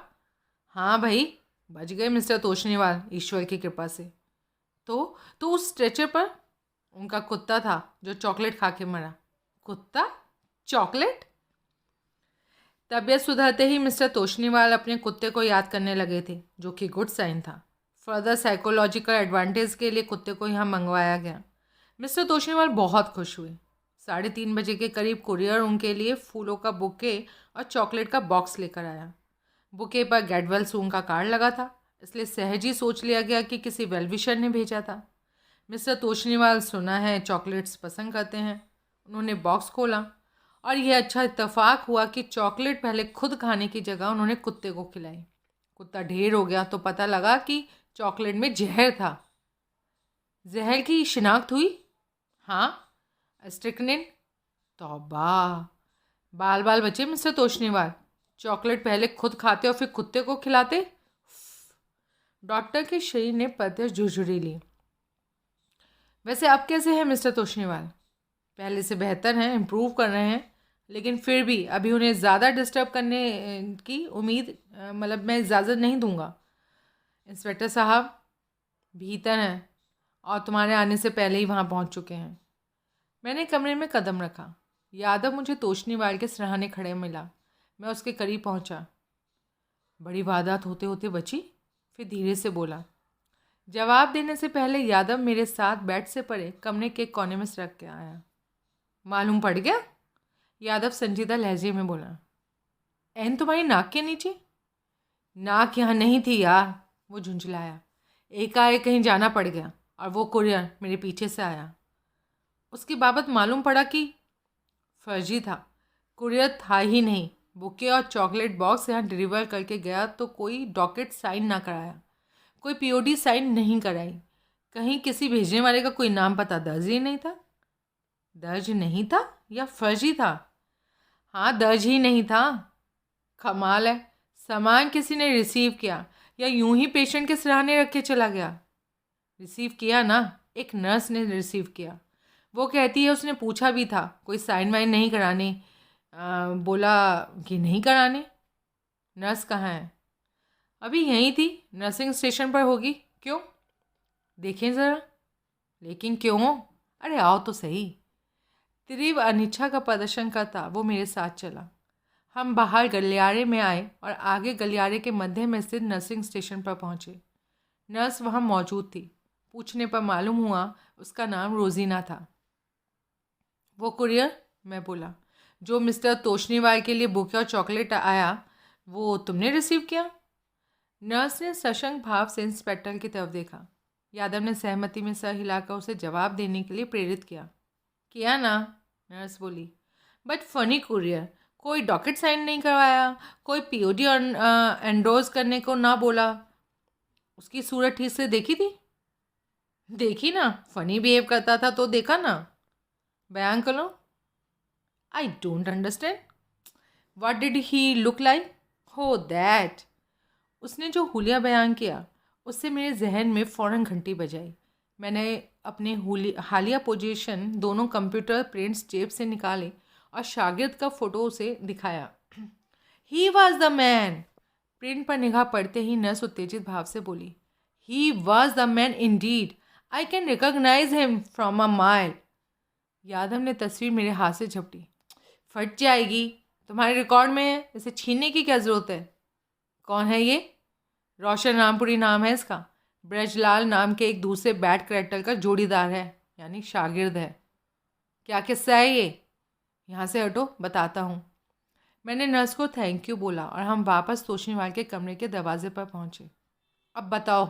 हाँ भाई, बच गए मिस्टर तोशनीवाल ईश्वर की कृपा से। तो उस स्ट्रेचर पर उनका कुत्ता था जो चॉकलेट खा के मरा। कुत्ता? चॉकलेट? तबीयत सुधरते ही मिस्टर तोशनीवाल अपने कुत्ते को याद करने लगे थे, जो कि गुड साइन था। फर्दर साइकोलॉजिकल एडवांटेज के लिए कुत्ते को यहाँ मंगवाया गया। मिस्टर तोशनीवाल बहुत खुश हुए। 3:30 बजे के करीब कुरियर उनके लिए फूलों का बुके और चॉकलेट का बॉक्स लेकर आया। बुके पर गेटवेल सून का कार्ड लगा था, इसलिए सहज ही सोच लिया गया कि किसी वेलविशर ने भेजा था। मिस्टर तोशनीवाल सुना है चॉकलेट्स पसंद करते हैं। उन्होंने बॉक्स खोला और यह अच्छा इत्तेफाक हुआ कि चॉकलेट पहले खुद खाने की जगह उन्होंने कुत्ते को खिलाई। कुत्ता ढेर हो गया तो पता लगा कि चॉकलेट में जहर था। जहर की शिनाख्त हुई? हाँ, स्ट्रिक्निन। तौबा, बाल बचे मिस्टर तोशनीवाल। चॉकलेट पहले खुद खाते और फिर कुत्ते को खिलाते। डॉक्टर के शरीर ने प्रत्यक्ष झुरझुरी ली। वैसे अब कैसे हैं मिस्टर तोशनीवाल? पहले से बेहतर हैं, इम्प्रूव कर रहे हैं, लेकिन फिर भी अभी उन्हें ज़्यादा डिस्टर्ब करने की उम्मीद मैं इजाज़त नहीं दूंगा। इंस्पेक्टर साहब भीतर हैं और तुम्हारे आने से पहले ही वहाँ पहुँच चुके हैं। मैंने कमरे में कदम रखा। यादव मुझे तोशनीवाल के सिरहाने खड़े मिला। मैं उसके करीब पहुँचा। बड़ी वारदात होते होते बची? फिर धीरे से बोला। जवाब देने से पहले यादव मेरे साथ बेड से परे कमरे के कोने में सरक के आया। मालूम पड़ गया? यादव संजीदा लहजे में बोला। एन तुम्हारी नाक के नीचे? नाक यहाँ नहीं थी यार, वो झुंझलाया। एकाएक कहीं जाना पड़ गया और वो कुरियर मेरे पीछे से आया। उसकी बाबत मालूम पड़ा कि फर्जी था, कुरियर था ही नहीं। बुके और चॉकलेट बॉक्स यहाँ डिलीवर करके गया तो कोई डॉकेट साइन ना कराया, कोई पीओडी साइन नहीं कराई, कहीं किसी भेजने वाले का कोई नाम पता दर्ज ही नहीं था। दर्ज नहीं था या फर्जी था? हाँ, दर्ज ही नहीं था। कमाल है, सामान किसी ने रिसीव किया या यूं ही पेशेंट के सिरहाने रख के चला गया? रिसीव किया ना, एक नर्स ने रिसीव किया। वो कहती है उसने पूछा भी था कोई साइन वाइन नहीं कराने, बोला कि नहीं कराने। नर्स कहाँ है? अभी यहीं थी, नर्सिंग स्टेशन पर होगी। क्यों? देखें ज़रा। लेकिन क्यों? अरे आओ तो सही। तीव्र अनिच्छा का प्रदर्शन करता वो मेरे साथ चला। हम बाहर गलियारे में आए और आगे गलियारे के मध्य में स्थित नर्सिंग स्टेशन पर पहुँचे। नर्स वहाँ मौजूद थी। पूछने पर मालूम हुआ उसका नाम रोजीना था। वो कुरियर, मैं बोला, जो मिस्टर तोशनीवाल के लिए बुके और चॉकलेट आया, वो तुमने रिसीव किया? नर्स ने सशंक भाव से इंस्पेक्टर की तरफ देखा। यादव ने सहमति में सर हिलाकर उसे जवाब देने के लिए प्रेरित किया ना, नर्स बोली। बट फनी कुरियर, कोई डॉकेट साइन नहीं करवाया, कोई पीओडी एंडोर्स करने को ना बोला। उसकी सूरत ठीक से देखी थी? देखी ना, फनी बिहेव करता था तो देखा ना। बयान करो। आई don't understand. What did he look like? हो दैट। उसने जो हुलिया बयान किया उससे मेरे जहन में फ़ौरन घंटी बजाई। मैंने अपने हालिया पोजीशन दोनों कंप्यूटर प्रिंट्स जेब से निकाले और शागिर्द का फ़ोटो उसे दिखाया। He was the man. Print पर निगाह पड़ते ही नर्स उत्तेजित भाव से बोली, he was the man indeed. I can recognise him from a mile. Yadav ने तस्वीर मेरे हाथ से झपटी। फट जाएगी, तुम्हारे रिकॉर्ड में है, इसे छीनने की क्या ज़रूरत है? कौन है ये? रोशन रामपुरी नाम है इसका। ब्रजलाल नाम के एक दूसरे बैट कैरेक्टर का जोड़ीदार है, यानी शागिर्द है। क्या किस्सा है ये? यहाँ से हटो, बताता हूँ। मैंने नर्स को थैंक यू बोला और हम वापस तोशनीवाल के कमरे के दरवाजे पर पहुँचे। अब बताओ,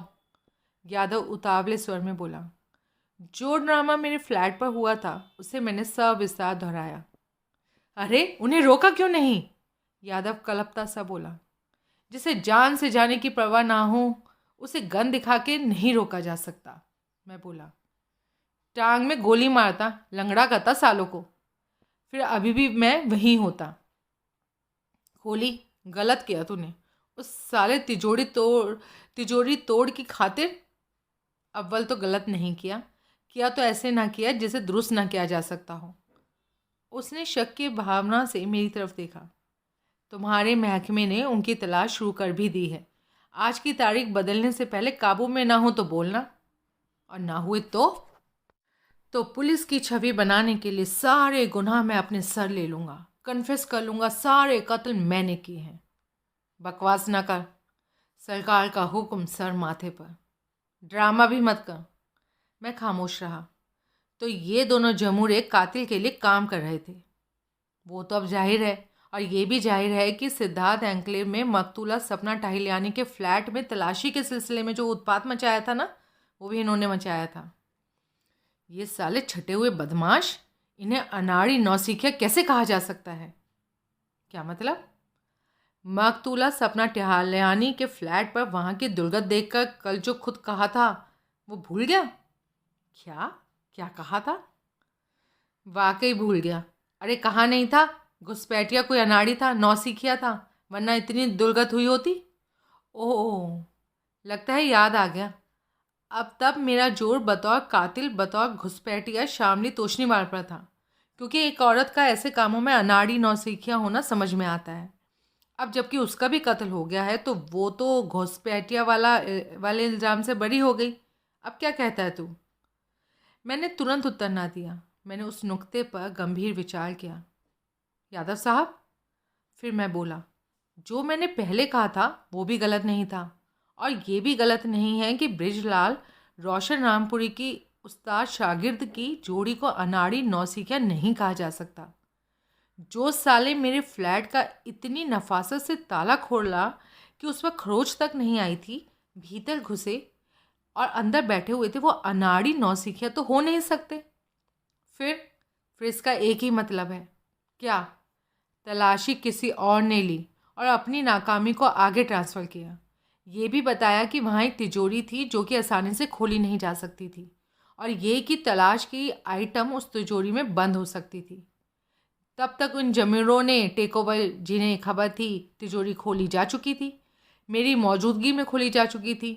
यादव उतावले स्वर में बोला। जो ड्रामा मेरे फ्लैट पर हुआ था उसे मैंने सविस्तार दोहराया। अरे उन्हें रोका क्यों नहीं? यादव कलपता सा बोला। जिसे जान से जाने की परवाह ना हो उसे गन दिखा के नहीं रोका जा सकता, मैं बोला। टांग में गोली मारता, लंगड़ा करता सालों को, फिर अभी भी मैं वहीं होता। गोली गलत किया तूने, उस साले तिजोरी तोड़ की खातिर। अव्वल तो गलत नहीं किया तो ऐसे ना किया जिसे दुरुस्त ना किया जा सकता हो। उसने शक की भावना से मेरी तरफ देखा। तुम्हारे महकमे ने उनकी तलाश शुरू कर भी दी है। आज की तारीख बदलने से पहले काबू में ना हो तो बोलना, और ना हुए तो पुलिस की छवि बनाने के लिए सारे गुनाह मैं अपने सर ले लूँगा, कन्फेस कर लूँगा सारे कत्ल मैंने किए हैं। बकवास ना कर, सरकार का हुक्म सर माथे पर। ड्रामा भी मत कर। मैं खामोश रहा। तो ये दोनों जमूरे कातिल के लिए काम कर रहे थे, वो तो अब जाहिर है। और ये भी जाहिर है कि सिद्धार्थ एन्क्लेव में मकतूला सपना टाहिलियानी के फ्लैट में तलाशी के सिलसिले में जो उत्पात मचाया था ना, वो भी इन्होंने मचाया था। ये साले छटे हुए बदमाश, इन्हें अनाड़ी नौसिखिया कैसे कहा जा सकता है? क्या मतलब? मकतूला सपना टाहिलियानी के फ्लैट पर वहाँ की दुर्गत देखकर कल जो खुद कहा था वो भूल गया? क्या कहा था? वाकई भूल गया। अरे कहा नहीं था घुसपैठिया कोई अनाड़ी था, नौसिखिया था, वरना इतनी दुर्गत हुई होती। ओह, लगता है याद आ गया। अब तब मेरा जोर बतौर कातिल, बतौर घुसपैठिया शामली तोशनीवाल पर था, क्योंकि एक औरत का ऐसे कामों में अनाड़ी नौसिखिया होना समझ में आता है। अब जबकि उसका भी कत्ल हो गया है तो वो तो घुसपैठिया वाले इल्ज़ाम से बरी हो गई। अब क्या कहता है तू? मैंने तुरंत उत्तर ना दिया। मैंने उस नुक्ते पर गंभीर विचार किया। यादव साहब, फिर मैं बोला, जो मैंने पहले कहा था वो भी गलत नहीं था, और ये भी गलत नहीं है कि ब्रिजलाल रोशन रामपुरी की उस्ताद शागिर्द की जोड़ी को अनाड़ी नौसिखिया नहीं कहा जा सकता। जो साले मेरे फ्लैट का इतनी नफासत से ताला खोला कि उस पर खरोच तक नहीं आई थी, भीतर घुसे और अंदर बैठे हुए थे, वो अनाड़ी नौसिखिया तो हो नहीं सकते। फिर इसका एक ही मतलब है। क्या? तलाशी किसी और ने ली और अपनी नाकामी को आगे ट्रांसफ़र किया। ये भी बताया कि वहाँ एक तिजोरी थी जो कि आसानी से खोली नहीं जा सकती थी, और ये कि तलाश की आइटम उस तिजोरी में बंद हो सकती थी। तब तक उन जमीरों ने टेक ओवर, जिन्हें खबर थी तिजोरी खोली जा चुकी थी, मेरी मौजूदगी में खोली जा चुकी थी।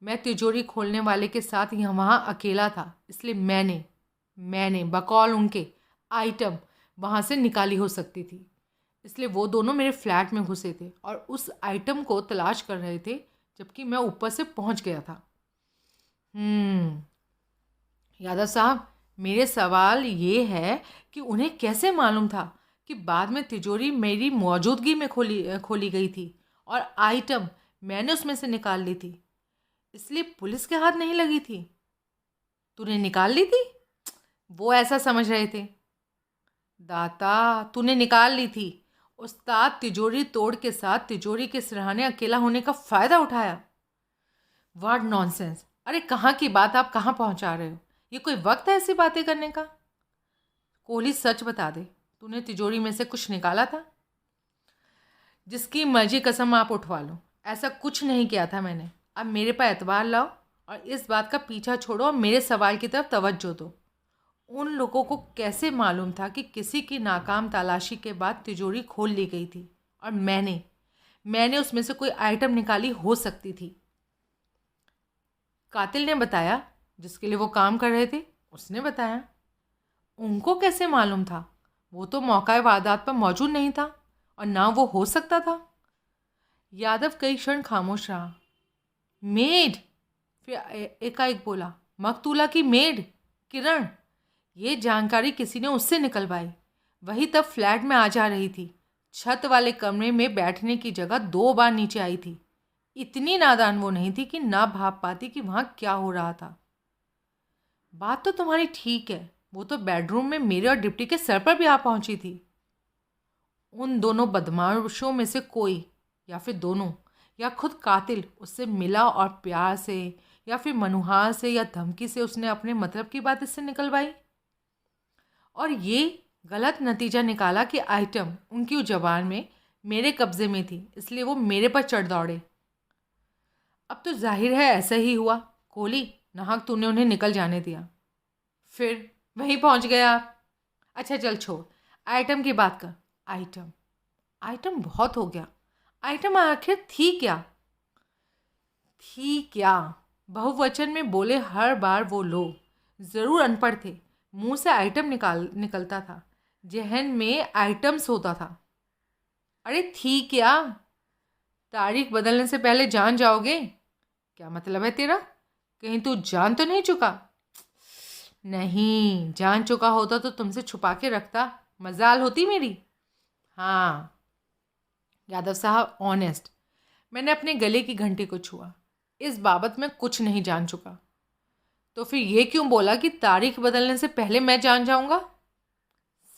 मैं तिजोरी खोलने वाले के साथ यहाँ वहाँ अकेला था, इसलिए मैंने बकौल उनके आइटम वहाँ से निकाली हो सकती थी। इसलिए वो दोनों मेरे फ्लैट में घुसे थे और उस आइटम को तलाश कर रहे थे, जबकि मैं ऊपर से पहुँच गया था। यादव साहब, मेरे सवाल ये है कि उन्हें कैसे मालूम था कि बाद में तिजोरी मेरी मौजूदगी में खोली गई थी और आइटम मैंने उसमें से निकाल ली थी, इसलिए पुलिस के हाथ नहीं लगी थी? तूने निकाल ली थी? वो ऐसा समझ रहे थे। दाता, तूने निकाल ली थी। उस्ताद तिजोरी तोड़ के साथ तिजोरी के सिरहाने अकेला होने का फ़ायदा उठाया। What nonsense! अरे कहाँ की बात आप कहाँ पहुँचा रहे हो? ये कोई वक्त है ऐसी बातें करने का? कोहली, सच बता दे, तूने तिजोरी में से कुछ निकाला था? जिसकी मर्जी कसम आप उठवा लो, ऐसा कुछ नहीं किया था मैंने। अब मेरे पर एतबार लाओ और इस बात का पीछा छोड़ो और मेरे सवाल की तरफ तवज्जो दो। उन लोगों को कैसे मालूम था कि किसी की नाकाम तलाशी के बाद तिजोरी खोल ली गई थी और मैंने उसमें से कोई आइटम निकाली हो सकती थी? कातिल ने बताया, जिसके लिए वो काम कर रहे थे उसने बताया। उनको कैसे मालूम था? वो तो मौका वारदात पर मौजूद नहीं था और ना वो हो सकता था। यादव कई क्षण खामोश रहा। मेड! फिर एकाएक बोला, मकतूला की मेड किरण। ये जानकारी किसी ने उससे निकलवाई। वही तब फ्लैट में आ जा रही थी। छत वाले कमरे में बैठने की जगह 2 बार नीचे आई थी। इतनी नादान वो नहीं थी कि ना भाप पाती कि वहाँ क्या हो रहा था। बात तो तुम्हारी ठीक है, वो तो बेडरूम में मेरे और डिप्टी के सर पर भी आ पहुंची थी। उन दोनों बदमाशों में से कोई, या फिर दोनों, या खुद कातिल उससे मिला और प्यार से या फिर मनुहार से या धमकी से उसने अपने मतलब की बात इससे निकलवाई और ये गलत नतीजा निकाला कि आइटम उनकी ज़बान में मेरे कब्ज़े में थी, इसलिए वो मेरे पर चढ़ दौड़े। अब तो जाहिर है ऐसा ही हुआ। कोहली, नाहक तूने उन्हें निकल जाने दिया, फिर वहीं पहुंच गया आप। अच्छा चल छोड़, आइटम की बात कर। आइटम बहुत हो गया। आइटम आखिर थी क्या? बहुवचन में बोले हर बार वो लोग ज़रूर अनपढ़ थे। मुंह से आइटम निकलता था, जहन में आइटम्स होता था। अरे थी क्या? तारीख बदलने से पहले जान जाओगे? क्या मतलब है तेरा? कहीं तू जान तो नहीं चुका? नहीं, जान चुका होता तो तुमसे छुपा के रखता, मजाल होती मेरी। हाँ यादव साहब, ऑनेस्ट, मैंने अपने गले की घंटी को छुआ। इस बाबत मैं कुछ नहीं जान चुका। तो फिर ये क्यों बोला कि तारीख बदलने से पहले मैं जान जाऊंगा?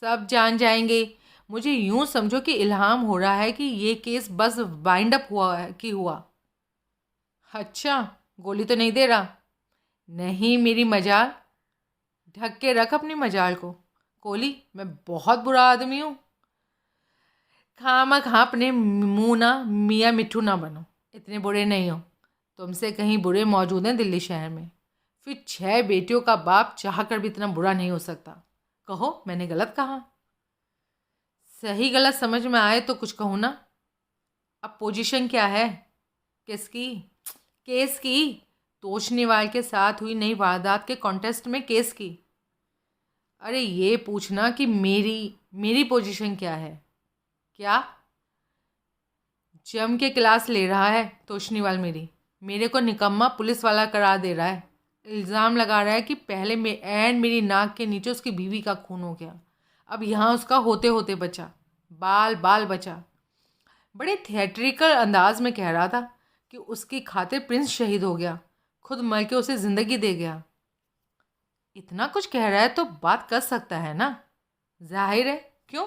सब जान जाएंगे। मुझे यूं समझो कि इल्हाम हो रहा है कि ये केस बस वाइंड अप हुआ है कि हुआ। अच्छा, गोली तो नहीं दे रहा? नहीं, मेरी मजाल। ढक के रख अपनी मजाल को। कोहली, मैं बहुत बुरा आदमी हूँ। खामखा अपने मुंह ना मियाँ मिट्ठू ना बनो। इतने बुरे नहीं हो। तुमसे कहीं बुरे मौजूद हैं दिल्ली शहर में। फिर 6 बेटियों का बाप चाह कर भी इतना बुरा नहीं हो सकता। कहो, मैंने गलत कहा? सही गलत समझ में आए तो कुछ कहूँ ना। अब पोजीशन क्या है? किसकी? केस की। तोशनीवाल के साथ हुई नई वारदात के कॉन्टेस्ट में केस की। अरे ये पूछना कि मेरी पोजीशन क्या है। क्या? जम के क्लास ले रहा है तोशनीवाल। मेरे को निकम्मा पुलिस वाला करार दे रहा है। इल्ज़ाम लगा रहा है कि पहले मेरी नाक के नीचे उसकी बीवी का खून हो गया, अब यहाँ उसका होते होते बचा, बाल बाल बचा। बड़े थिएट्रिकल अंदाज में कह रहा था कि उसकी खातिर प्रिंस शहीद हो गया, खुद मर के उसे ज़िंदगी दे गया। इतना कुछ कह रहा है तो बात कर सकता है ना? जाहिर है, क्यों?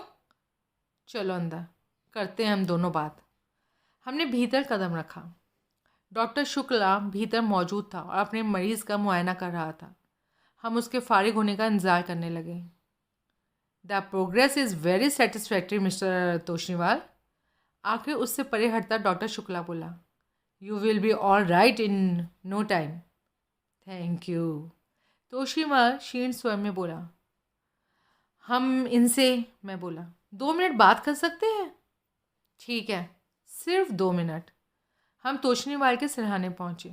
चलो अंदर, करते हैं हम दोनों बात। हमने भीतर कदम रखा। डॉक्टर शुक्ला भीतर मौजूद था और अपने मरीज़ का मुआयना कर रहा था। हम उसके फारिग होने का इंतज़ार करने लगे। The progress is very satisfactory mister Toshiwal. आखिर उससे परे हटता डॉक्टर शुक्ला बोला, you will be all right in no time. Thank you, Toshiwal क्षीण स्वर में बोला। हम इनसे, मैं बोला, 2 मिनट बात कर सकते हैं? ठीक है, सिर्फ 2 मिनट। हम तोशनीवाल के सिरहाने पहुँचे।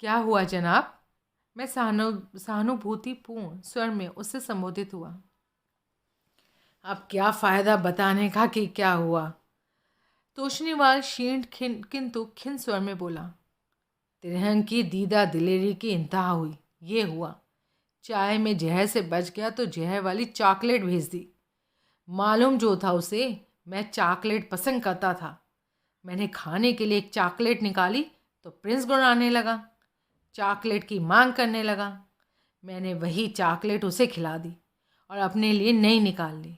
क्या हुआ जनाब? मैं सहानुभूतिपूर्ण स्वर में उससे संबोधित हुआ। अब क्या फ़ायदा बताने का कि क्या हुआ? तोशनीवाल क्षीण किंतु खिन स्वर में बोला। तिरहन की दीदा दिलेरी की इंतहा हुई। ये हुआ, चाय में जहर से बच गया तो जहर वाली चॉकलेट भेज दी। मालूम जो था उसे, मैं चॉकलेट पसंद करता था। मैंने खाने के लिए एक चॉकलेट निकाली तो प्रिंस गुर्राने लगा, चॉकलेट की मांग करने लगा। मैंने वही चॉकलेट उसे खिला दी और अपने लिए नई निकाल ली।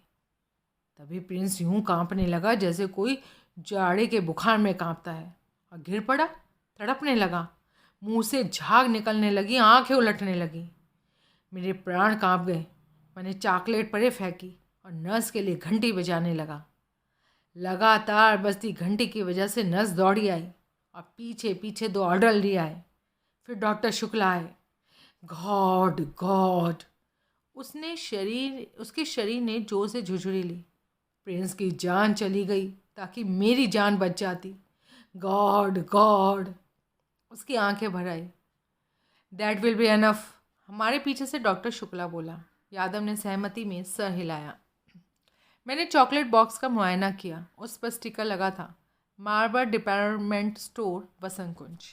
तभी प्रिंस यूं कांपने लगा जैसे कोई जाड़े के बुखार में कांपता है और गिर पड़ा, तड़पने लगा। मुंह से झाग निकलने लगी, आंखें उलटने लगी। मेरे प्राण कांप गए। मैंने चॉकलेट परे फेंकी और नर्स के लिए घंटी बजाने लगा। लगातार बजती घंटी की वजह से नर्स दौड़ी आई और पीछे पीछे 2 ऑर्डरली आए। फिर डॉक्टर शुक्ला आए। गॉड गॉड, उसके शरीर ने जोर से झुझुरी ली। प्रिंस की जान चली गई ताकि मेरी जान बच जाती। गॉड गॉड, उसकी आंखें भर आई। दैट विल बी एनफ, हमारे पीछे से डॉक्टर शुक्ला बोला। यादव ने सहमति में सर हिलाया। मैंने चॉकलेट बॉक्स का मुआयना किया। उस पर स्टिकर लगा था, मार्बर डिपार्टमेंट स्टोर बसंत कुंज।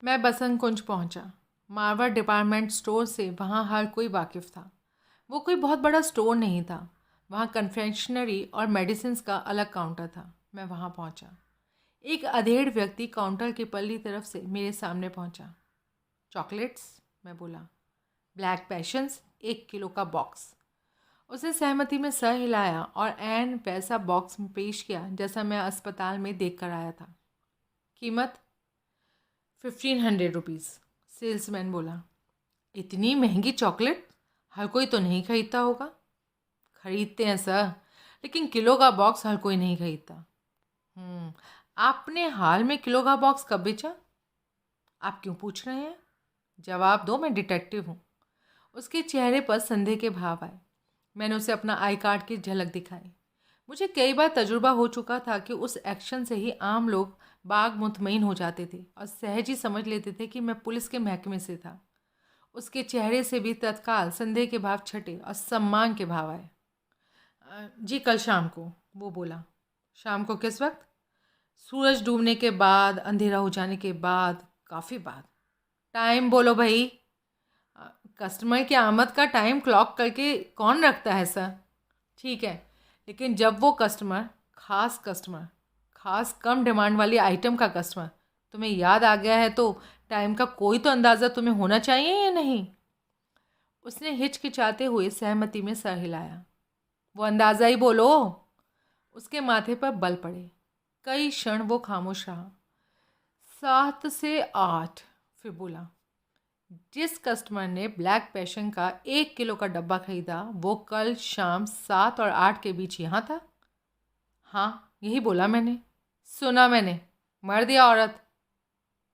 मैं बसंत कुंज पहुंचा। मार्बर डिपार्टमेंट स्टोर से वहाँ हर कोई वाकिफ़ था। वो कोई बहुत बड़ा स्टोर नहीं था। वहाँ कन्फेक्शनरी और मेडिसिन्स का अलग काउंटर था। मैं वहाँ पहुँचा। एक अधेड़ व्यक्ति काउंटर की पल्ली तरफ से मेरे सामने पहुँचा। चॉकलेट्स, मैं बोला। ब्लैक पैशंस, 1 किलो का बॉक्स। उसने सहमति में सर हिलाया और ऐन वैसा बॉक्स में पेश किया जैसा मैं अस्पताल में देख कर आया था। कीमत 1500 रुपीज़, सेल्समैन बोला। इतनी महंगी चॉकलेट हर कोई तो नहीं खरीदता होगा। खरीदते हैं सर, लेकिन किलो का बॉक्स हर कोई नहीं खरीदता। आपने हाल में किलो का बॉक्स कब बेचा? आप क्यों पूछ रहे हैं? जवाब दो, मैं डिटेक्टिव हूँ। उसके चेहरे पर संदेह के भाव आए। मैंने उसे अपना आई कार्ड की झलक दिखाई। मुझे कई बार तजुर्बा हो चुका था कि उस एक्शन से ही आम लोग बाग मुतमईन हो जाते थे और सहज ही समझ लेते थे कि मैं पुलिस के महकमे से था। उसके चेहरे से भी तत्काल संदेह के भाव छटे और सम्मान के भाव आए। जी कल शाम को, वो बोला। शाम को किस वक्त? सूरज डूबने के बाद, अंधेरा हो जाने के बाद, काफ़ी बाद। टाइम बोलो भाई। कस्टमर की आमद का टाइम क्लॉक करके कौन रखता है सर? ठीक है, लेकिन जब वो कस्टमर, खास कम डिमांड वाली आइटम का कस्टमर तुम्हें याद आ गया है तो टाइम का कोई तो अंदाज़ा तुम्हें होना चाहिए या नहीं? उसने हिचकिचाते हुए सहमति में सर हिलाया। वो अंदाज़ा ही बोलो। उसके माथे पर बल पड़े। कई क्षण वो खामोश रहा। 7 से 8, फिर बोला। जिस कस्टमर ने ब्लैक पैशन का 1 किलो का डब्बा खरीदा वो कल शाम 7 और 8 के बीच यहाँ था? हाँ, यही बोला मैंने। सुना मैंने। मर्द या औरत?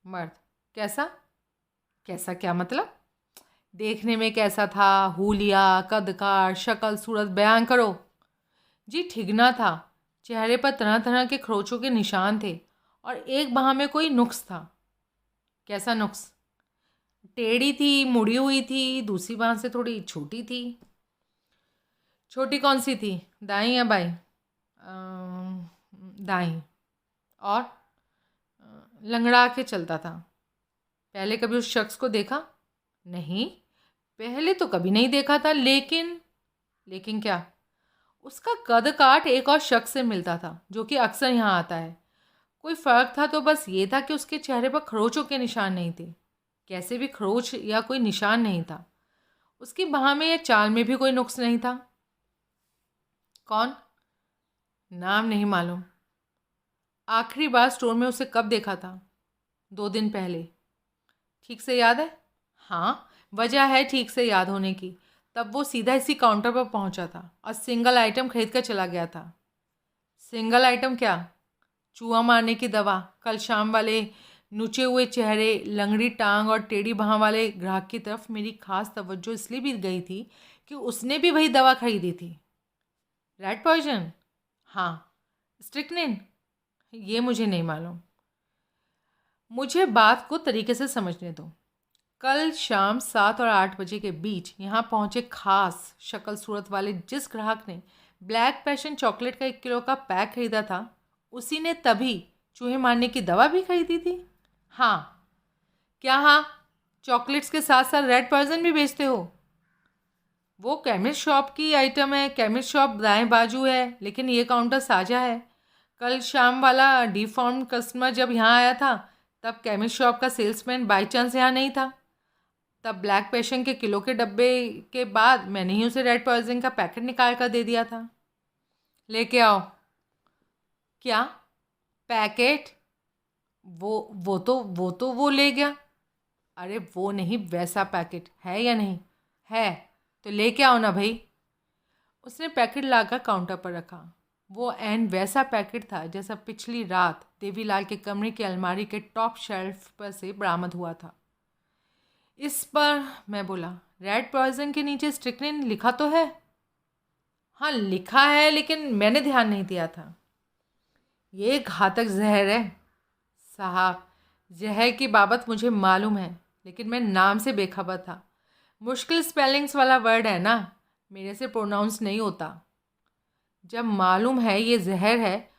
मर्द। कैसा? कैसा क्या मतलब? देखने में कैसा था? हुलिया, कदकार, शक्ल सूरत बयान करो। जी ठिगना था। चेहरे पर तरह तरह के खरोचों के निशान थे और एक बाह में कोई नुक्स था। कैसा नुक्स? टेढ़ी थी, मुड़ी हुई थी, दूसरी बाह से थोड़ी छोटी थी। छोटी कौन सी थी, दाईं या बाईं? दाईं। और लंगड़ा के चलता था। पहले कभी उस शख्स को देखा? नहीं, पहले तो कभी नहीं देखा था, लेकिन क्या? उसका कद काट एक और शख्स से मिलता था जो कि अक्सर यहाँ आता है। कोई फ़र्क था तो बस ये था कि उसके चेहरे पर खरोचों के निशान नहीं थे। कैसे भी खरोच या कोई निशान नहीं था। उसकी बाह में या चाल में भी कोई नुक्स नहीं था। कौन? नाम नहीं मालूम। आखिरी बार स्टोर में उसे कब देखा था? 2 दिन पहले। ठीक से याद है? हाँ, वजह है ठीक से याद होने की। तब वो सीधा इसी काउंटर पर पहुंचा था और सिंगल आइटम खरीद कर चला गया था। सिंगल आइटम क्या? चूहा मारने की दवा। कल शाम वाले नुचे हुए चेहरे, लंगड़ी टांग और टेढ़ी बाह वाले ग्राहक की तरफ मेरी खास तवज्जो इसलिए भी गई थी कि उसने भी वही दवा खरीदी थी। Rat poison? हाँ। स्ट्रिक्निन? ये मुझे नहीं मालूम। मुझे बात को तरीके से समझने दो। कल शाम 7 और 8 बजे के बीच यहाँ पहुँचे खास शक्ल सूरत वाले जिस ग्राहक ने ब्लैक पैशन चॉकलेट का 1 किलो का पैक खरीदा था, उसी ने तभी चूहे मारने की दवा भी खरीदी थी। हाँ। क्या हाँ? चॉकलेट्स के साथ साथ रेड पॉइजन भी बेचते हो? वो केमिस्ट शॉप की आइटम है। केमिस्ट शॉप दाएं बाजू है, लेकिन ये काउंटर साझा है। कल शाम वाला डिफॉर्म कस्टमर जब यहाँ आया था, तब केमिस्ट शॉप का सेल्समैन बाई चांस यहाँ नहीं था। तब ब्लैक पैशन के किलो के डब्बे के बाद मैंने ही उसे रेड पॉइजन का पैकेट निकाल कर दे दिया था। लेके आओ। क्या? पैकेट? वो तो वो ले गया। अरे वो नहीं, वैसा पैकेट है या नहीं? है तो लेके आओ ना भाई। उसने पैकेट लाकर काउंटर पर रखा। वो एन वैसा पैकेट था जैसा पिछली रात देवीलाल के कमरे की अलमारी के टॉप शेल्फ पर से बरामद हुआ था। इस पर मैं बोला, रेड पॉइजन के नीचे स्ट्रिक्निन लिखा तो है? हाँ लिखा है, लेकिन मैंने ध्यान नहीं दिया था। ये घातक जहर है साहब। जहर की बाबत मुझे मालूम है, लेकिन मैं नाम से बेखबर था। मुश्किल स्पेलिंग्स वाला वर्ड है ना, मेरे से प्रोनाउंस नहीं होता। जब मालूम है ये जहर है,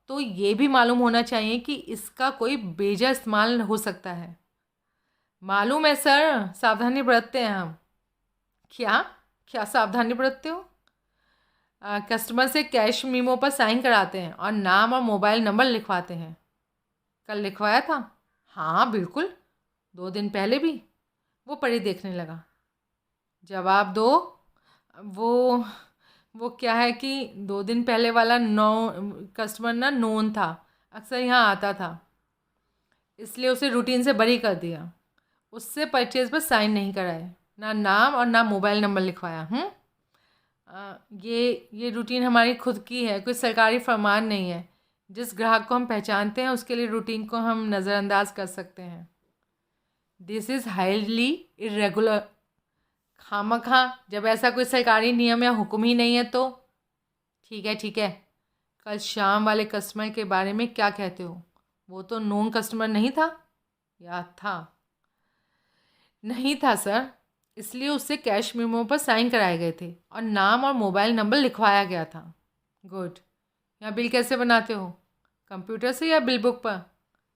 तो ये भी मालूम होना चाहिए कि इसका कोई बेजा इस्तेमाल हो सकता है। मालूम है सर, सावधानी बरतते हैं हम। क्या? क्या सावधानी बरतते हो? कस्टमर से कैश मीमो पर साइन कराते हैं और नाम और मोबाइल नंबर लिखवाते हैं। कल लिखवाया था? हाँ बिल्कुल, 2 दिन पहले भी। वो पढ़ी देखने लगा। जवाब दो। वो वो क्या है कि 2 दिन पहले वाला कस्टमर ना नोन था, अक्सर यहाँ आता था, इसलिए उसे रूटीन से बरी कर दिया। उससे परचेज पर साइन नहीं कराए, ना नाम और ना मोबाइल नंबर लिखवाया। ये रूटीन हमारी खुद की है, कोई सरकारी फरमान नहीं है। जिस ग्राहक को हम पहचानते हैं उसके लिए रूटीन को हम नज़रअंदाज कर सकते हैं। This is highly irregular. खामखा, जब ऐसा कोई सरकारी नियम या हुक्म ही नहीं है तो। ठीक है ठीक है। कल शाम वाले कस्टमर के बारे में क्या कहते हो? वो तो नोन कस्टमर नहीं था? या था? नहीं था सर, इसलिए उससे कैश मेमो पर साइन कराए गए थे और नाम और मोबाइल नंबर लिखवाया गया था। गुड। यहाँ बिल कैसे बनाते हो? कंप्यूटर से या बिल बुक पर?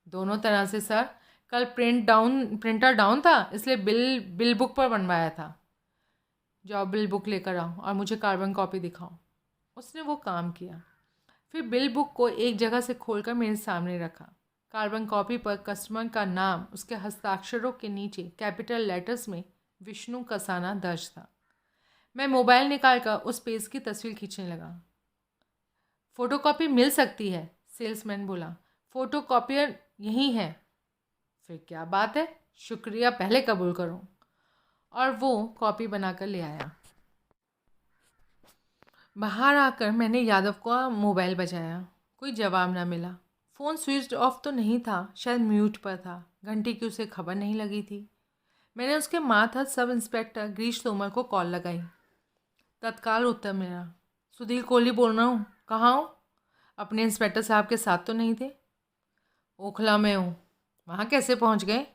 दोनों तरह से सर। कल प्रिंटर डाउन था, इसलिए बिल बुक पर बनवाया था। जाओ बिल बुक लेकर आओ और मुझे कार्बन कॉपी दिखाओ। उसने वो काम किया। फिर बिल बुक को एक जगह से खोलकर मेरे सामने रखा। कार्बन कॉपी पर कस्टमर का नाम उसके हस्ताक्षरों के नीचे कैपिटल लेटर्स में विष्णु कसाना दर्ज था। मैं मोबाइल निकालकर उस पेज की तस्वीर खींचने लगा। फ़ोटोकॉपी मिल सकती है, सेल्समैन बोला। फ़ोटोकॉपियर यहीं है। फिर क्या बात है, शुक्रिया पहले कबूल करो। और वो कॉपी बनाकर ले आया। बाहर आकर मैंने यादव का मोबाइल बजाया। कोई जवाब ना मिला। फ़ोन स्विच ऑफ तो नहीं था, शायद म्यूट पर था। घंटे की उसे खबर नहीं लगी थी। मैंने उसके मातहत सब इंस्पेक्टर गिरीश तोमर को कॉल लगाई। तत्काल उत्तर मिला। सुधीर कोहली बोल रहा हूँ। कहाँ हो? अपने इंस्पेक्टर साहब के साथ तो नहीं थे? ओखला में हूँ। वहाँ कैसे पहुँच गए?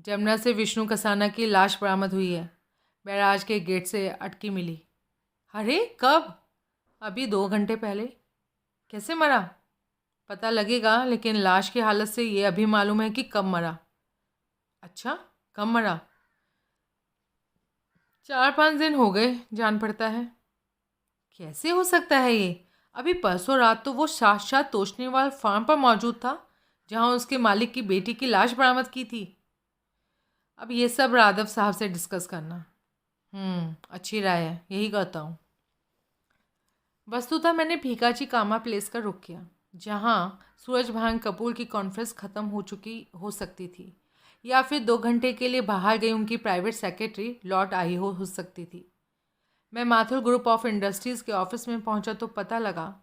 जमुना से विष्णु कसाना की लाश बरामद हुई है। बैराज के गेट से अटकी मिली। अरे कब? अभी 2 घंटे पहले। कैसे मरा? पता लगेगा, लेकिन लाश की हालत से ये अभी मालूम है कि कब मरा। अच्छा, कब मरा? 4-5 दिन हो गए, जान पड़ता है। कैसे हो सकता है ये? अभी परसों रात तो वो साक्षात तोशनीवाल फार्म पर मौजूद था, जहाँ उसके मालिक की बेटी की लाश बरामद की थी। अब ये सब राघव साहब से डिस्कस करना। अच्छी राय है, यही करता हूँ। वस्तुतः मैंने भीकाजी कामा प्लेस का रुख किया, जहाँ सूरज भान कपूर की कॉन्फ्रेंस ख़त्म हो चुकी हो सकती थी, या फिर 2 घंटे के लिए बाहर गई उनकी प्राइवेट सेक्रेटरी लौट आई हो सकती थी। मैं माथुर ग्रुप ऑफ इंडस्ट्रीज़ के ऑफिस में पहुंचा तो पता लगा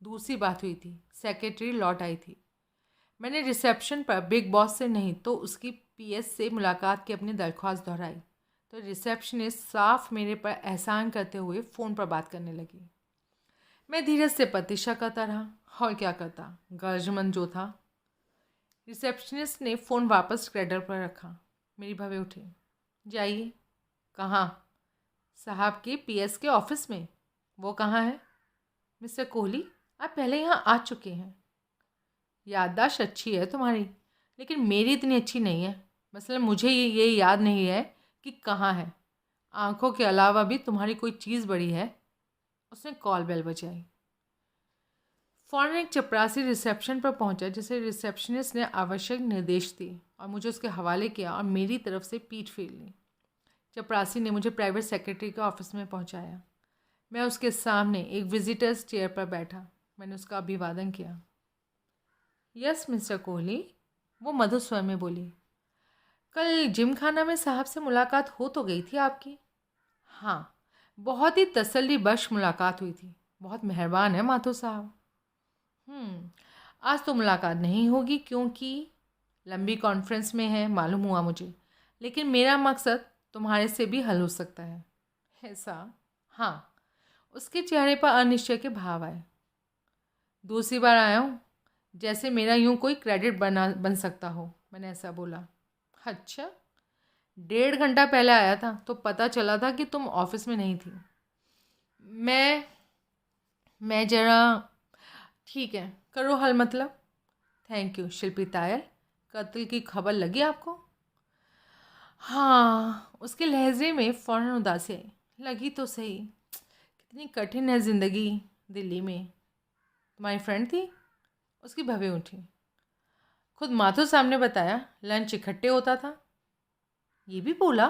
दूसरी बात हुई थी। सेक्रेटरी लौट आई थी। मैंने रिसेप्शन पर बिग बॉस से नहीं तो उसकी पीएस से मुलाकात की अपनी दरख्वास्त दोहराई तो रिसेप्शनिस्ट साफ मेरे पर एहसान करते हुए फ़ोन पर बात करने लगी। मैं धीरज से प्रतीक्षा करता रहा, और क्या करता, गर्जमन जो था। रिसेप्शनिस्ट ने फ़ोन वापस क्रेडल पर रखा। मेरी भवें उठी। जाइए। कहाँ? साहब के पीएस के ऑफिस में। वो कहाँ है? मिस्टर कोहली, आप पहले यहाँ आ चुके हैं। याददाश्त अच्छी है तुम्हारी, लेकिन मेरी इतनी अच्छी नहीं है। मसलन मुझे ये याद नहीं है कि कहाँ है। आंखों के अलावा भी तुम्हारी कोई चीज़ बड़ी है। उसने कॉल बेल बजाई। फ़ौरन एक चपरासी रिसेप्शन पर पहुंचा, जिसे रिसेप्शनिस्ट ने आवश्यक निर्देश दिए और मुझे उसके हवाले किया और मेरी तरफ से पीठ फेर ली। चपरासी ने मुझे प्राइवेट सेक्रेटरी के ऑफिस में पहुंचाया। मैं उसके सामने एक विजिटर्स चेयर पर बैठा। मैंने उसका अभिवादन किया। यस मिस्टर कोहली, वो मधुर स्वर में बोली। कल जिम खाना में साहब से मुलाकात हो तो गई थी आपकी? हाँ, बहुत ही तसल्ली बख्श मुलाकात हुई थी। बहुत मेहरबान है माथुर साहब। आज तो मुलाकात नहीं होगी क्योंकि लंबी कॉन्फ्रेंस में है, मालूम हुआ मुझे। लेकिन मेरा मकसद तुम्हारे से भी हल हो सकता है। ऐसा? हाँ। उसके चेहरे पर अनिश्चय के भाव आए। दूसरी बार आया हूँ, जैसे मेरा यूँ कोई क्रेडिट बन सकता हो। मैंने ऐसा बोला। अच्छा। 1.5 घंटा पहले आया था तो पता चला था कि तुम ऑफिस में नहीं थी। मैं जरा। ठीक है, करो हल मतलब। थैंक यू शिल्पी तायल। कत्ल की खबर लगी आपको? हाँ, उसके लहजे में फ़ौरन उदासी आई। लगी तो सही। कितनी कठिन है ज़िंदगी दिल्ली में। तुम्हारी फ्रेंड थी? उसकी भवें उठी। खुद माथुर साहब ने बताया लंच इकट्ठे होता था। ये भी बोला?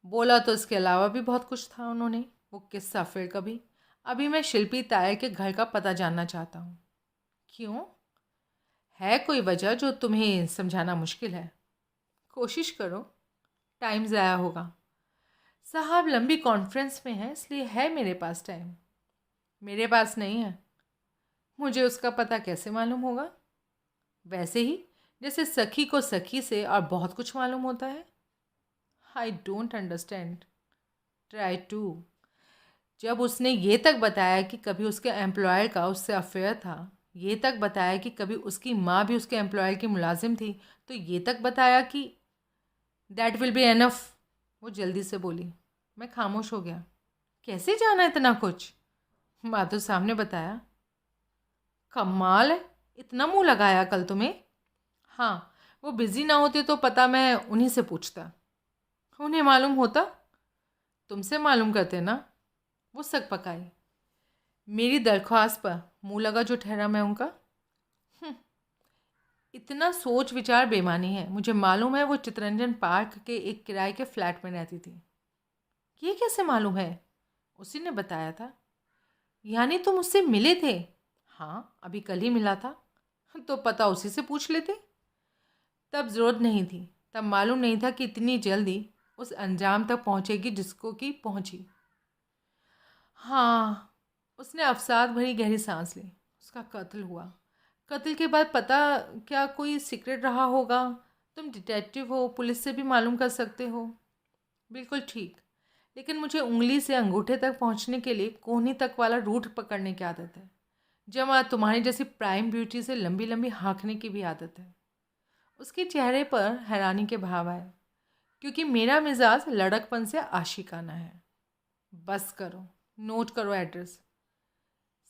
बोला तो इसके अलावा भी बहुत कुछ था उन्होंने। वो किस्सा फिर कभी। अभी मैं शिल्पी तायल के घर का पता जानना चाहता हूँ। क्यों? है कोई वजह जो तुम्हें समझाना मुश्किल है? कोशिश करो। टाइम ज़ाया होगा। साहब लंबी कॉन्फ्रेंस में है, इसलिए है मेरे पास टाइम। मेरे पास नहीं है। मुझे उसका पता कैसे मालूम होगा? वैसे ही जैसे सखी को सखी से और बहुत कुछ मालूम होता है। I don't understand. Try to. जब उसने ये तक बताया कि कभी उसके एम्प्लॉयर का उससे अफेयर था, ये तक बताया कि कभी उसकी माँ भी उसके एम्प्लॉयर की मुलाजिम थी, तो ये तक बताया कि दैट विल बी एनफ। वो जल्दी से बोली। मैं खामोश हो गया। कैसे जाना इतना कुछ? माधुर साहब ने बताया। कमाल है, इतना मुंह लगाया कल तुम्हें। हाँ, वो बिज़ी ना होते तो पता मैं उन्हीं से पूछता। उन्हें मालूम होता? तुमसे मालूम करते ना। वो सक पकाई। मेरी दरख्वास्त पर मुंह लगा जो ठहरा मैं उनका। हम्म, इतना सोच विचार बेमानी है। मुझे मालूम है वो चितरंजन पार्क के एक किराए के फ्लैट में रहती थी। ये कैसे मालूम है? उसी ने बताया था। यानी तुम उससे मिले थे? हाँ, अभी कल ही मिला था। तो पता उसी से पूछ लेते। तब ज़रूरत नहीं थी। तब मालूम नहीं था कि इतनी जल्दी उस अंजाम तक पहुंचेगी जिसको कि पहुंची। हाँ। उसने अवसाद भरी गहरी सांस ली। उसका कत्ल हुआ। कत्ल के बाद पता क्या कोई सीक्रेट रहा होगा? तुम डिटेक्टिव हो, पुलिस से भी मालूम कर सकते हो। बिल्कुल ठीक। लेकिन मुझे उंगली से अंगूठे तक पहुंचने के लिए कोहनी तक वाला रूट पकड़ने की आदत है। जमा तुम्हारी जैसी प्राइम ब्यूटी से लंबी लंबी हाँकने की भी आदत है। उसके चेहरे पर हैरानी के भाव आए, क्योंकि मेरा मिजाज लड़कपन से आशिकाना है। बस करो, नोट करो address.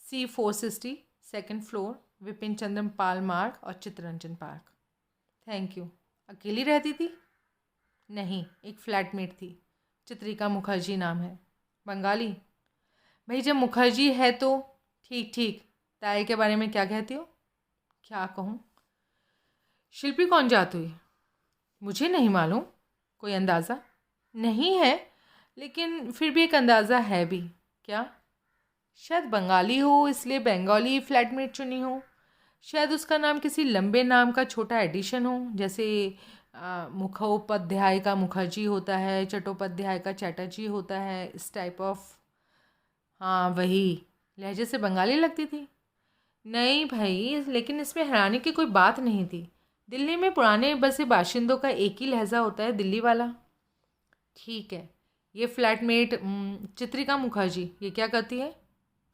C460 second floor, Vipin Chandram Pal Marg और चित्तरंजन पार्क। Thank you. अकेली रहती थी? नहीं, एक फ्लैटमेट थी। चित्रिका मुखर्जी नाम है। बंगाली? भाई जब मुखर्जी है तो। ठीक ठीक। ताये के बारे में क्या कहती हो? क्या कहूँ? शिल्पी कौन जात हुई? मुझे नहीं मालूम। कोई अंदाज़ा? नहीं है, लेकिन फिर भी एक अंदाज़ा है भी। क्या? शायद बंगाली हो, इसलिए बंगाली फ्लैटमेट चुनी हो। शायद उसका नाम किसी लंबे नाम का छोटा एडिशन हो, जैसे मुखोपाध्याय का मुखर्जी होता है, चट्टोपाध्याय का चैटर्जी होता है, इस टाइप ऑफ। हाँ वही। लहजे से बंगाली लगती थी। नहीं भाई, लेकिन इसमें हैरानी की कोई बात नहीं थी। दिल्ली में पुराने बसे बाशिंदों का एक ही लहजा होता है, दिल्ली वाला। ठीक है। ये फ्लैटमेट चित्रिका मुखर्जी, ये क्या करती है?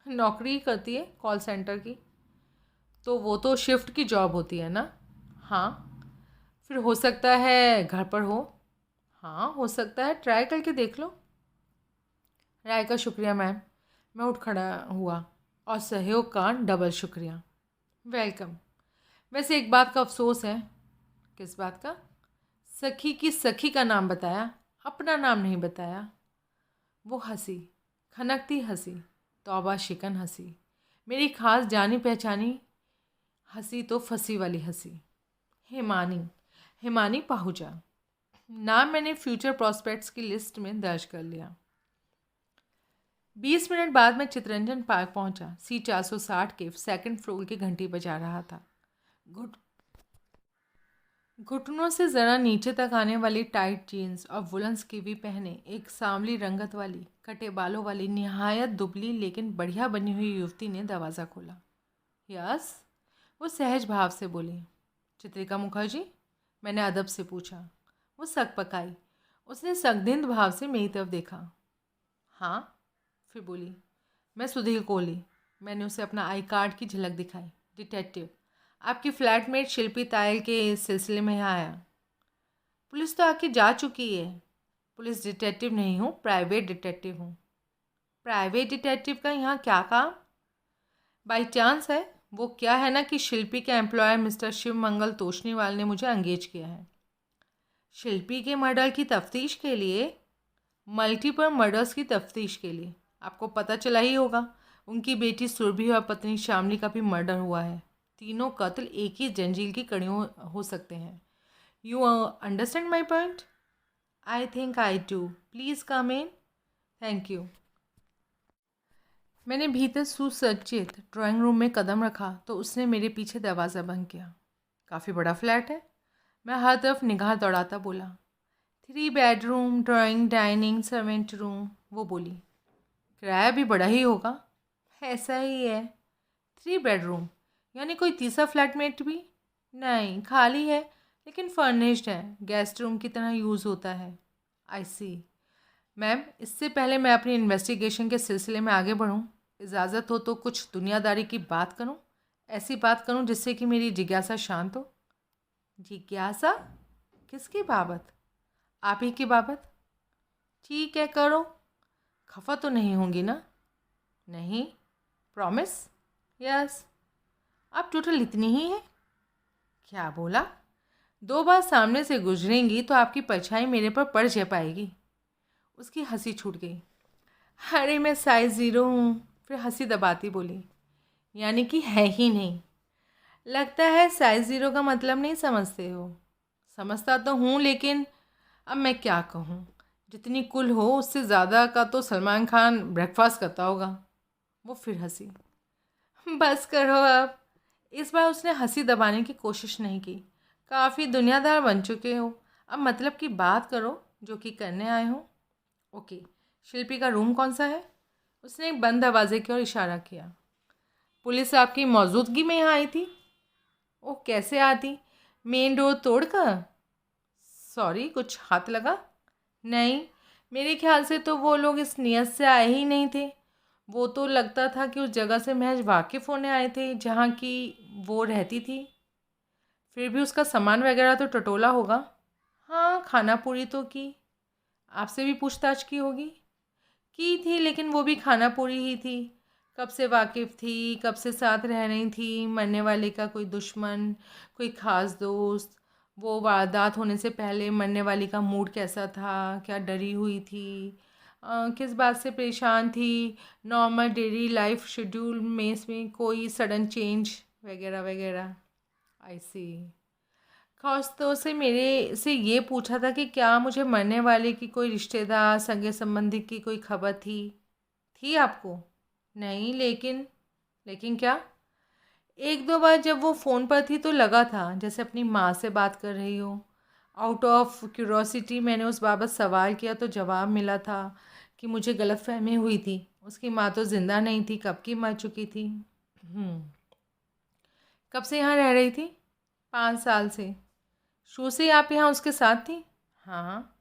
नौकरी करती है कॉल सेंटर की। तो वो तो शिफ्ट की जॉब होती है ना? हाँ। फिर हो सकता है घर पर हो। हाँ हो सकता है, ट्राई करके देख लो। राय का शुक्रिया मैम। मैं उठ खड़ा हुआ, और सहयोग का डबल शुक्रिया। वेलकम। वैसे एक बात का अफसोस है। किस बात का? सखी की सखी का नाम बताया, अपना नाम नहीं बताया। वो हंसी, खनकती हंसी, तौबा शिकन हंसी, मेरी खास जानी पहचानी हंसी तो फंसी वाली हंसी। हिमानी, हिमानी पाहुजा। नाम मैंने फ्यूचर प्रॉस्पेक्ट्स की लिस्ट में दर्ज कर लिया। 20 मिनट बाद मैं चितरंजन पार्क पहुंचा। C460 के सेकंड फ्लोर की घंटी बजा रहा था। घुट घुटनों से ज़रा नीचे तक आने वाली टाइट जीन्स और वुलन स्कीवी पहने एक सांवली रंगत वाली कटे बालों वाली निहायत दुबली लेकिन बढ़िया बनी हुई युवती ने दरवाज़ा खोला। यस, वो सहज भाव से बोली। चित्रिका मुखर्जी? मैंने अदब से पूछा। वो सक पकाई। उसने सकदिंद भाव से मेरी तरफ देखा। हाँ। फिर बोली, मैं सुधीर कोहली। मैंने उसे अपना आई कार्ड की झलक दिखाई। डिटेक्टिव, आपकी फ्लैटमेट शिल्पी तायल के सिलसिले में यहाँ आया। पुलिस तो आके जा चुकी है। पुलिस डिटेक्टिव नहीं हूँ, प्राइवेट डिटेक्टिव हूँ। प्राइवेट डिटेक्टिव का यहाँ क्या काम? बाई चांस है। वो क्या है ना कि शिल्पी के एम्प्लॉयर मिस्टर शिव मंगल तोशनीवाल ने मुझे एंगेज किया है शिल्पी के मर्डर की तफ्तीश के लिए, मल्टीपल मर्डर्स की तफ्तीश के लिए। आपको पता चला ही होगा, उनकी बेटी सुरभि और पत्नी शामली का भी मर्डर हुआ है। तीनों कत्ल एक ही जंजील की कड़ियों हो सकते हैं। You understand my point? I think I do. Please come in. Thank you. मैंने भीतर सुसज्जित ड्राइंग रूम में कदम रखा तो उसने मेरे पीछे दरवाज़ा बंद किया। काफ़ी बड़ा फ्लैट है। मैं हर तरफ निगाह दौड़ाता बोला। 3 bedroom, drawing, dining, servant room. वो बोली, किराया भी बड़ा ही होगा। ऐसा ही है। 3 बेडरूम यानी कोई तीसरा फ्लैटमेट भी? नहीं, खाली है, लेकिन फर्निश्ड है, गेस्ट रूम की तरह यूज़ होता है। आई सी। मैम, इससे पहले मैं अपनी इन्वेस्टिगेशन के सिलसिले में आगे बढ़ूं, इजाज़त हो तो कुछ दुनियादारी की बात करूं। ऐसी बात करूं जिससे कि मेरी जिज्ञासा शांत हो। जिज्ञासा? किसकी बाबत? आप ही की बाबत। ठीक है, करो। खफा तो नहीं होंगी ना? नहीं। प्रॉमिस? यस। आप टोटल इतनी ही है? क्या बोला? 2 बार सामने से गुजरेंगी तो आपकी परछाई मेरे पर पड़ जा पाएगी। उसकी हंसी छूट गई। अरे मैं साइज़ 0 हूँ। फिर हंसी दबाती बोली, यानी कि है ही नहीं। लगता है साइज़ 0 का मतलब नहीं समझते हो। समझता तो हूँ, लेकिन अब मैं क्या कहूँ। जितनी कुल हो उससे ज़्यादा का तो सलमान खान ब्रेकफास्ट करता होगा। वो फिर हंसी। बस करो अब। इस बार उसने हंसी दबाने की कोशिश नहीं की। काफ़ी दुनियादार बन चुके हो, अब मतलब की बात करो जो कि करने आए हो। ओके, शिल्पी का रूम कौन सा है? उसने एक बंद दरवाजे की ओर इशारा किया। पुलिस आपकी मौजूदगी में यहाँ आई थी? ओह, कैसे आती? मेन डोर तोड़कर? सॉरी, कुछ हाथ लगा? नहीं, मेरे ख्याल से तो वो लोग इस नियत से आए ही नहीं थे। वो तो लगता था कि उस जगह से महज वाकिफ़ होने आए थे जहाँ की वो रहती थी। फिर भी उसका सामान वगैरह तो टटोला होगा। हाँ, खाना पूरी तो की। आपसे भी पूछताछ की होगी? की थी, लेकिन वो भी खाना पूरी ही थी। कब से वाकिफ़ थी, कब से साथ रह रही थी, मरने वाले का कोई दुश्मन, कोई ख़ास दोस्त, वो वारदात होने से पहले मरने वाली का मूड कैसा था, क्या डरी हुई थी, किस बात से परेशान थी, नॉर्मल डेली लाइफ शेड्यूल में इसमें कोई सडन चेंज वगैरह वगैरह। आई सी। खासतौर से मेरे से ये पूछा था कि क्या मुझे मरने वाले की कोई रिश्तेदार संगे संबंधी की कोई खबर थी आपको? नहीं, लेकिन लेकिन क्या? एक दो बार जब वो फ़ोन पर थी तो लगा था जैसे अपनी माँ से बात कर रही हो। आउट ऑफ क्यूरोसिटी मैंने उस बाबत सवाल किया तो जवाब मिला था कि मुझे गलतफहमी हुई थी। उसकी माँ तो ज़िंदा नहीं थी, कब की मर चुकी थी। हम्म। कब से यहाँ रह रही थी? 5 साल से। शुरू से आप यहाँ उसके साथ थी? हाँ।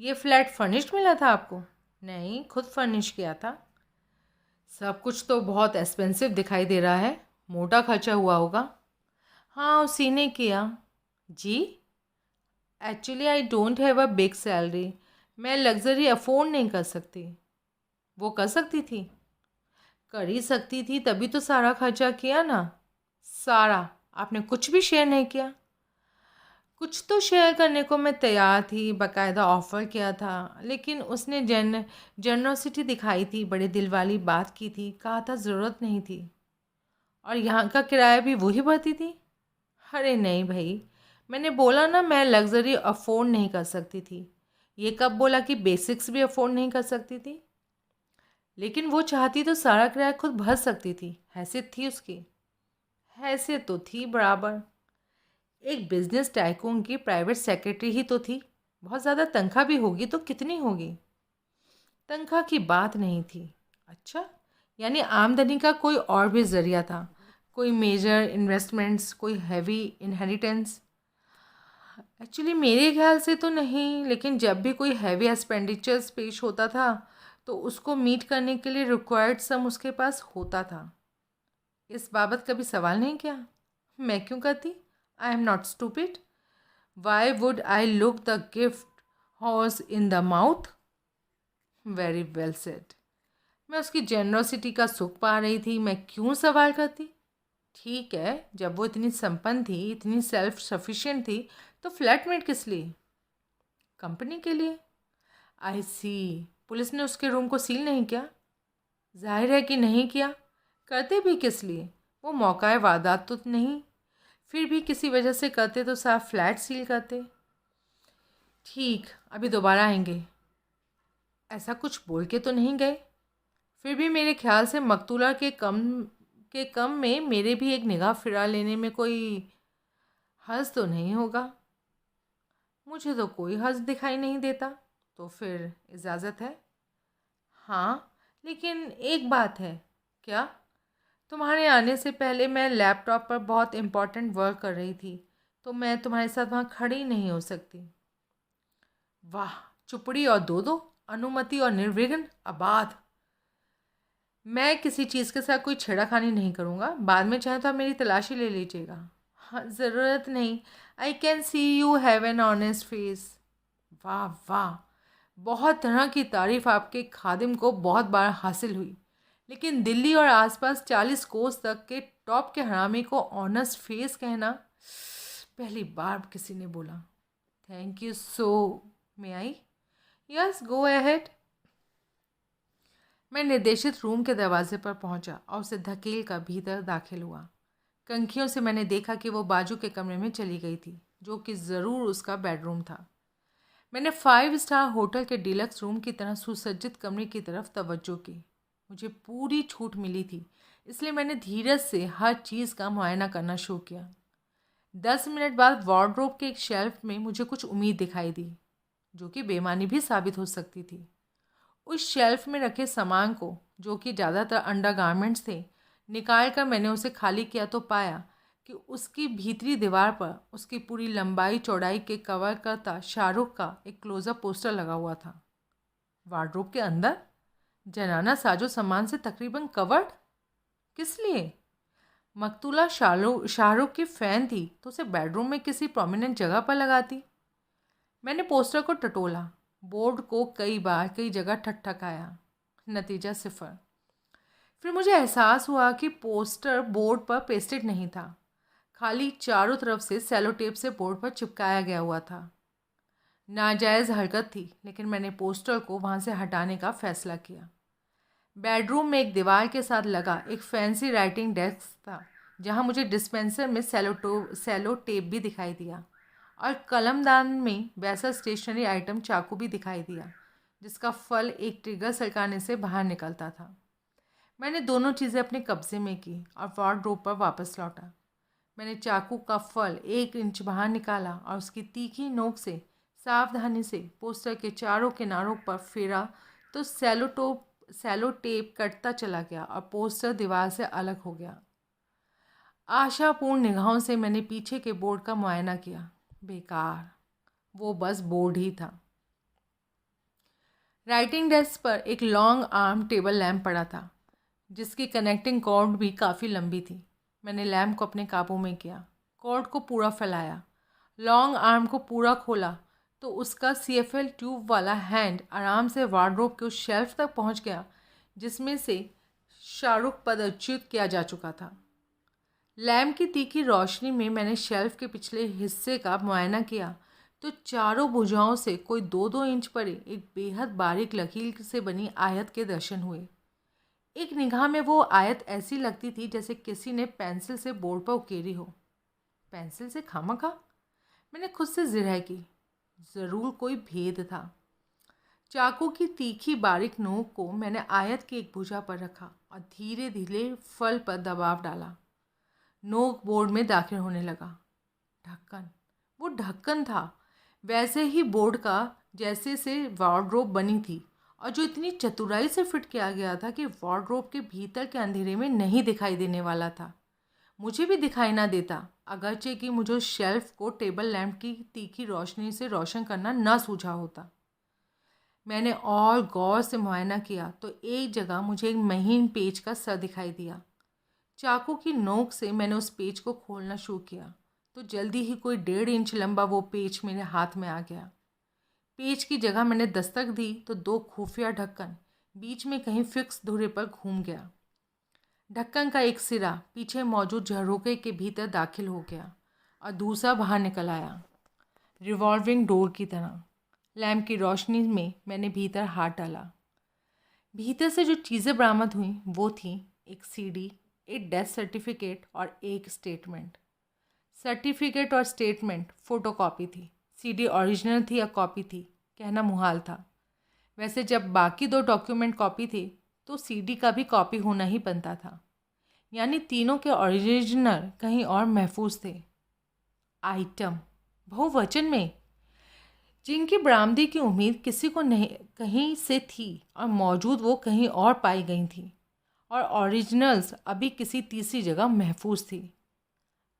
ये फ्लैट फर्निश्ड मिला था आपको? नहीं, खुद फर्निश किया था। सब कुछ तो बहुत एक्सपेंसिव दिखाई दे रहा है। मोटा खर्चा हुआ होगा। हाँ, उसी ने किया। जी? Actually I don't have a big salary. मैं लग्जरी अफोर्ड नहीं कर सकती। वो कर सकती थी? कर ही सकती थी तभी तो सारा खर्चा किया ना। सारा? आपने कुछ भी शेयर नहीं किया? कुछ तो शेयर करने को मैं तैयार थी, बाकायदा ऑफ़र किया था, लेकिन उसने जनरोसिटी दिखाई थी, बड़े दिल वाली बात की थी, कहा था ज़रूरत नहीं थी। और यहाँ का किराया भी वही भरती थी। अरे नहीं भाई, मैंने बोला ना मैं लग्ज़री अफोर्ड नहीं कर सकती थी। ये कब बोला कि बेसिक्स भी अफोर्ड नहीं कर सकती थी? लेकिन वो चाहती तो सारा किराया खुद भर सकती थी, हैसियत थी उसकी। हैसियत तो थी बराबर। एक बिजनेस टाइकून की प्राइवेट सेक्रेटरी ही तो थी। बहुत ज़्यादा तनख्वाह भी होगी तो कितनी होगी? तनख्वाह की बात नहीं थी। अच्छा, यानी आमदनी का कोई और भी ज़रिया था? कोई मेजर इन्वेस्टमेंट्स, कोई हैवी इनहेरिटेंस? एक्चुअली मेरे ख्याल से तो नहीं, लेकिन जब भी कोई हैवी एक्सपेंडिचर्स पेश होता था तो उसको मीट करने के लिए रिक्वायर्ड सम उसके पास होता था। इस बाबत कभी सवाल नहीं किया? मैं क्यों करती? I am not stupid. Why would I look the gift horse in the mouth? Very well said. मैं उसकी जेनरोसिटी का सुख पा रही थी, मैं क्यों सवाल करती? ठीक है, जब वो इतनी संपन्न थी, इतनी सेल्फ सफिशिएंट थी, तो फ्लैटमेट किस लिए? कंपनी के लिए। आई सी। पुलिस ने उसके रूम को सील नहीं किया? जाहिर है कि नहीं किया। करते भी किस लिए? वो मौका वारदात तो नहीं। फिर भी किसी वजह से करते तो साफ फ्लैट सील करते। ठीक, अभी दोबारा आएंगे। ऐसा कुछ बोल के तो नहीं गए? फिर भी मेरे ख्याल से मकतूला के कम में मेरे भी एक निगाह फिरा लेने में कोई हर्ज तो नहीं होगा। मुझे तो कोई हर्ज दिखाई नहीं देता। तो फिर इजाज़त है? हाँ, लेकिन एक बात है। क्या? तुम्हारे आने से पहले मैं लैपटॉप पर बहुत इम्पोर्टेंट वर्क कर रही थी, तो मैं तुम्हारे साथ वहाँ खड़ी नहीं हो सकती। वाह, चुपड़ी और दो अनुमति और निर्विघ्न आबाद। मैं किसी चीज़ के साथ कोई छेड़ाखानी नहीं करूँगा। बाद में चाहे तो आप मेरी तलाशी ले लीजिएगा। हाँ, ज़रूरत नहीं। I can see you have an honest face. वाह वाह, बहुत तरह की तारीफ आपके खादिम को बहुत बार हासिल हुई, लेकिन दिल्ली और आसपास 40 कोस तक के टॉप के हरामी को ऑनेस्ट फेस कहना पहली बार किसी ने बोला। Thank you so. May I? Yes, go ahead. मैं निर्देशित रूम के दरवाजे पर पहुंचा और उसे धकेल कर भीतर दाखिल हुआ। कंखियों से मैंने देखा कि वो बाजू के कमरे में चली गई थी, जो कि ज़रूर उसका बेडरूम था। मैंने 5 स्टार होटल के डिलक्स रूम की तरह सुसज्जित कमरे की तरफ तवज्जो की। मुझे पूरी छूट मिली थी, इसलिए मैंने धीरज से हर चीज़ का मुआयना करना शुरू किया। 10 मिनट बाद वार्डरोब के एक शेल्फ में मुझे कुछ उम्मीद दिखाई दी, जो कि बेमानी भी साबित हो सकती थी। उस शेल्फ में रखे सामान को, जो कि ज़्यादातर अंडरगारमेंट्स थे, निकाल कर मैंने उसे खाली किया तो पाया कि उसकी भीतरी दीवार पर उसकी पूरी लंबाई चौड़ाई के कवर करता शाहरुख का एक क्लोजअप पोस्टर लगा हुआ था। वार्डरोब के अंदर जनाना साजो सामान से तकरीबन कवर्ड। किस लिए? मकतूला शाहरुख की फ़ैन थी तो उसे बेडरूम में किसी प्रोमिनेंट जगह पर लगाती। मैंने पोस्टर को टटोला, बोर्ड को कई बार कई जगह ठकठकाया, नतीजा 0। फिर मुझे एहसास हुआ कि पोस्टर बोर्ड पर पेस्टेड नहीं था, खाली चारों तरफ से सेलो टेप से बोर्ड पर चिपकाया गया हुआ था। नाजायज़ हरकत थी, लेकिन मैंने पोस्टर को वहाँ से हटाने का फ़ैसला किया। बेडरूम में एक दीवार के साथ लगा एक फैंसी राइटिंग डेस्क था, जहाँ मुझे डिस्पेंसर में सेलो टेप भी दिखाई दिया। और कलमदान में वैसा स्टेशनरी आइटम चाकू भी दिखाई दिया जिसका फल एक ट्रिगर सरकाने से बाहर निकलता था। मैंने दोनों चीज़ें अपने कब्जे में की और वार्डरोब पर वापस लौटा। मैंने चाकू का फल 1 इंच बाहर निकाला और उसकी तीखी नोक से सावधानी से पोस्टर के चारों किनारों पर फेरा तो सेलो टेप कटता चला गया और पोस्टर दीवार से अलग हो गया। आशापूर्ण निगाहों से मैंने पीछे के बोर्ड का मुआयना किया। बेकार, वो बस बोर्ड ही था। राइटिंग डेस्क पर एक लॉन्ग आर्म टेबल लैंप पड़ा था जिसकी कनेक्टिंग कॉर्ड भी काफ़ी लंबी थी। मैंने लैंप को अपने काबू में किया, कॉर्ड को पूरा फैलाया, लॉन्ग आर्म को पूरा खोला तो उसका CFL ट्यूब वाला हैंड आराम से वार्डरोब के उस शेल्फ तक पहुंच गया जिसमें से शाहरुख पदच्युत किया जा चुका था। लैंप की तीखी रोशनी में मैंने शेल्फ के पिछले हिस्से का मुआयना किया तो चारों भुजाओं से कोई 2-2 इंच परे एक बेहद बारीक लकीर से बनी आयत के दर्शन हुए। एक निगाह में वो आयत ऐसी लगती थी जैसे किसी ने पेंसिल से बोर्ड पर उकेरी हो। पेंसिल से खामखा? मैंने खुद से जिरह की। ज़रूर कोई भेद था। चाकू की तीखी बारीक नोक को मैंने आयत की एक भुजा पर रखा और धीरे धीरे फल पर दबाव डाला। नोक बोर्ड में दाखिल होने लगा। ढक्कन, वो ढक्कन था, वैसे ही बोर्ड का जैसे से वार्डरोब बनी थी और जो इतनी चतुराई से फिट किया गया था कि वार्डरोब के भीतर के अंधेरे में नहीं दिखाई देने वाला था। मुझे भी दिखाई ना देता, अगरचे कि मुझे उस शेल्फ को टेबल लैंप की तीखी रोशनी से रोशन करना न सूझा होता। मैंने और गौर से मुआयना किया तो एक जगह मुझे एक महीन पेच का सर दिखाई दिया। चाकू की नोक से मैंने उस पेच को खोलना शुरू किया तो जल्दी ही कोई 1.5 इंच लंबा वो पेच मेरे हाथ में आ गया। पेच की जगह मैंने दस्तक दी तो 2 खुफिया ढक्कन बीच में कहीं फिक्स धुरे पर घूम गया। ढक्कन का एक सिरा पीछे मौजूद झरोके के भीतर दाखिल हो गया और दूसरा बाहर निकल आया, रिवॉल्विंग डोर की तरह। लैंप की रोशनी में मैंने भीतर हाथ डाला। भीतर से जो चीज़ें बरामद हुई वो थी एक CD, एक डेथ सर्टिफिकेट और एक स्टेटमेंट। सर्टिफिकेट और स्टेटमेंट फ़ोटोकॉपी थी, CD ओरिजिनल थी या कॉपी थी कहना मुहाल था। वैसे जब बाकी 2 डॉक्यूमेंट कॉपी थे तो CD का भी कॉपी होना ही बनता था, यानी तीनों के ओरिजिनल कहीं और महफूज थे। आइटम बहुवचन में, जिनकी बरामदी की उम्मीद किसी को नहीं कहीं से थी और मौजूद वो कहीं और पाई गई थी, और ओरिजिनल्स अभी किसी तीसरी जगह महफूज थी।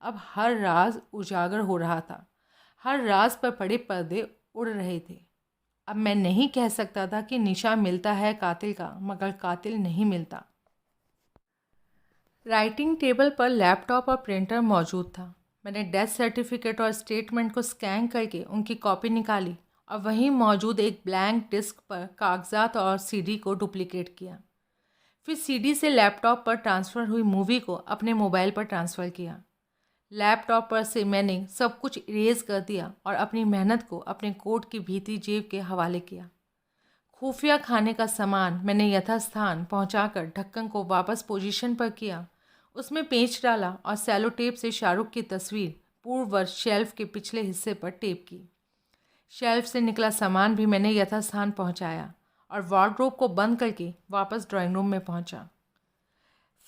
अब हर राज उजागर हो रहा था, हर राज पर पड़े पर्दे उड़ रहे थे। अब मैं नहीं कह सकता था कि निशा मिलता है कातिल का, मगर कातिल नहीं मिलता। राइटिंग टेबल पर लैपटॉप और प्रिंटर मौजूद था। मैंने डेथ सर्टिफिकेट और स्टेटमेंट को स्कैन करके उनकी कॉपी निकाली और वहीं मौजूद एक ब्लैंक डिस्क पर कागजात और CD को डुप्लीकेट किया। फिर CD से लैपटॉप पर ट्रांसफ़र हुई मूवी को अपने मोबाइल पर ट्रांसफ़र किया। लैपटॉप पर से मैंने सब कुछ इरेज कर दिया और अपनी मेहनत को अपने कोट की भीतरी जेब के हवाले किया। खुफिया खाने का सामान मैंने यथास्थान पहुंचाकर ढक्कन को वापस पोजीशन पर किया, उसमें पेंच डाला और सेलो टेप से शाहरुख की तस्वीर पूर्ववत शेल्फ के पिछले हिस्से पर टेप की। शेल्फ से निकला सामान भी मैंने यथास्थान पहुंचाया और वार्डरोब को बंद करके वापस ड्राइंग रूम में पहुंचा।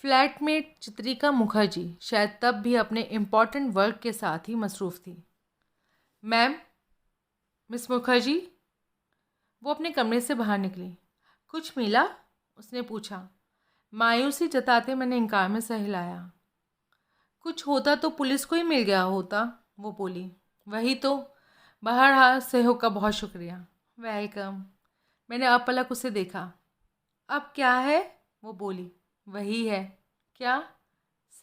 फ्लैटमेट चित्रिका मुखर्जी शायद तब भी अपने इम्पॉर्टेंट वर्क के साथ ही मसरूफ़ थी। Ma'am, miss Mukherjee. वो अपने कमरे से बाहर निकली। कुछ मिला? उसने पूछा। मायूसी जताते मैंने इनकार में सर हिलाया। कुछ होता तो पुलिस को ही मिल गया होता, वो बोली। वही तो। बहरहाल सहयोग का बहुत शुक्रिया। वेलकम। मैंने अपलक उसे देखा। अब क्या है? वो बोली। वही है। क्या?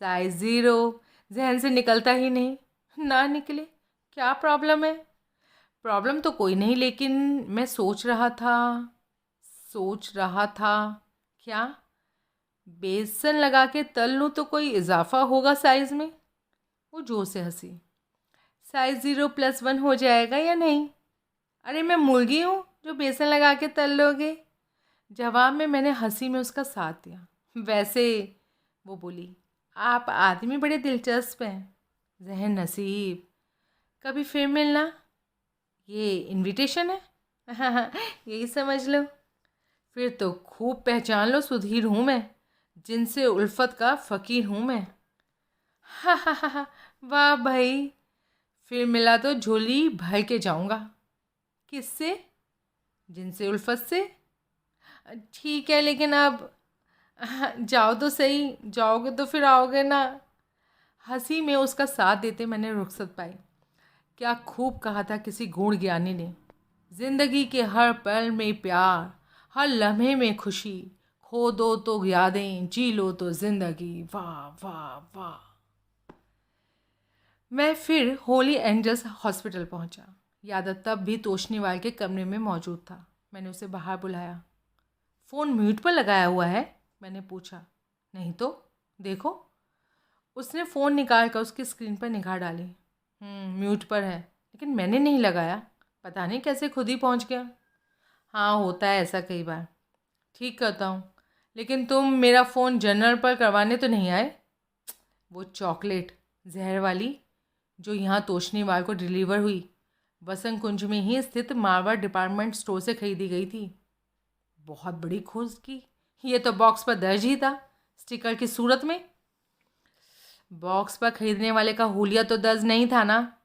साइज 0। जहन से निकलता ही नहीं। ना निकले, क्या प्रॉब्लम है? प्रॉब्लम तो कोई नहीं, लेकिन मैं सोच रहा था। क्या? बेसन लगा के तल लूँ तो कोई इजाफा होगा साइज़ में? वो जोर से हंसी। साइज 0+1 हो जाएगा या नहीं? अरे मैं मुर्गी हूँ जो बेसन लगा के तल लोगे? जवाब में मैंने हंसी में उसका साथ दिया। वैसे, वो बोली, आप आदमी बड़े दिलचस्प हैं। जहन नसीब। कभी फिर मिलना। ये इनविटेशन है? हाँ, यही समझ लो। फिर तो खूब पहचान लो, सुधीर हूँ मैं, जिनसे उल्फत का फ़कीर हूँ मैं। हा हा हा हा, वाह भाई, फिर मिला तो झोली भर के जाऊँगा। किससे? जिनसे उल्फत से। ठीक है, लेकिन अब जाओ तो सही, जाओगे तो फिर आओगे ना। हंसी में उसका साथ देते मैंने रुखसत पाई। क्या खूब कहा था किसी गूढ़ ज्ञानी ने, जिंदगी के हर पल में प्यार, हर लम्हे में खुशी, खो दो तो यादें, जी लो तो जिंदगी। वाह वाह वाह। मैं फिर होली एंजल्स हॉस्पिटल पहुंचा। यादव तब भी तोशनीवाल के कमरे में मौजूद था। मैंने उसे बाहर बुलाया। फ़ोन म्यूट पर लगाया हुआ है? मैंने पूछा। नहीं तो, देखो। उसने फ़ोन निकाल कर उसकी स्क्रीन पर निगाह डाली। म्यूट पर है, लेकिन मैंने नहीं लगाया। पता नहीं कैसे खुद ही पहुंच गया। हाँ, होता है ऐसा कई बार। ठीक करता हूँ, लेकिन तुम मेरा फ़ोन जनरल पर करवाने तो नहीं आए? वो चॉकलेट, जहर वाली, जो यहाँ तोशनीवाल को डिलीवर हुई, वसंत कुंज में ही स्थित मारवाड़ डिपार्टमेंट स्टोर से खरीदी गई थी। बहुत बड़ी खोज की। ये तो बॉक्स पर दर्ज ही था, स्टिकर की सूरत में। बॉक्स पर खरीदने वाले का हुलिया तो दर्ज नहीं था ना?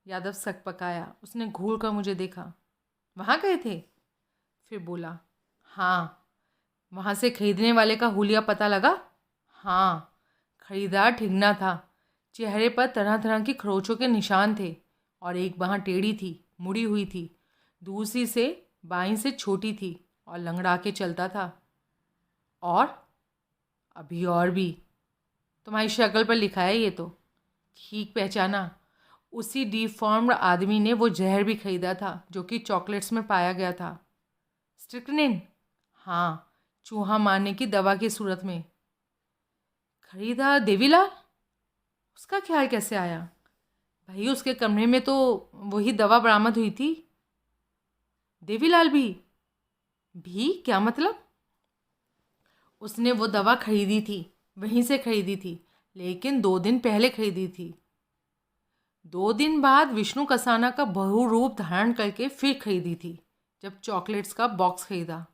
यादव सकपकाया। उसने घूर कर मुझे देखा। वहाँ गए थे? फिर बोला, हाँ। वहाँ से खरीदने वाले का हुलिया पता लगा? हाँ। खरीदार ठिगना था। चेहरे पर तरह तरह की खरोचों के निशान थे, और एक बाँह टेढ़ी थी, मुड़ी हुई थी, दूसरी से बाईं से छोटी थी, और लंगड़ा के चलता था। और अभी और भी। तुम्हारी शक्ल पर लिखा है ये तो। ठीक पहचाना। उसी डिफॉर्म्ड आदमी ने वो जहर भी खरीदा था जो कि चॉकलेट्स में पाया गया था। स्ट्रिक्निन? हाँ, चूहा मारने की दवा की सूरत में। खरीदा देवीलाल? उसका ख्याल कैसे आया? भाई, उसके कमरे में तो वही दवा बरामद हुई थी। देवीलाल भी क्या मतलब? उसने वो दवा खरीदी थी, वहीं से खरीदी थी, लेकिन 2 दिन पहले खरीदी थी। 2 दिन बाद विष्णु कसाना का बहु रूप धारण करके फिर खरीदी थी, जब चॉकलेट्स का बॉक्स खरीदा।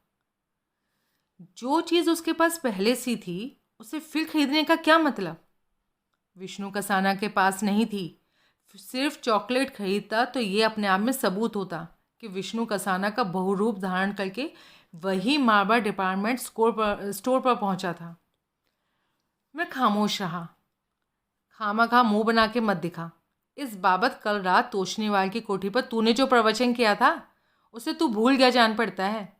जो चीज़ उसके पास पहले से थी, उसे फिर खरीदने का क्या मतलब? विष्णु कसाना के पास नहीं थी। सिर्फ चॉकलेट खरीदता तो ये अपने आप में सबूत होता कि विष्णु कसाना का बहुरूप धारण करके वही मारवाड़ डिपार्टमेंट स्टोर पर पहुंचा था। मैं खामोश रहा। खामखा मुंह बना के मत दिखा। इस बाबत कल रात तोशनीवाल की कोठी पर तूने जो प्रवचन किया था, उसे तू भूल गया जान पड़ता है।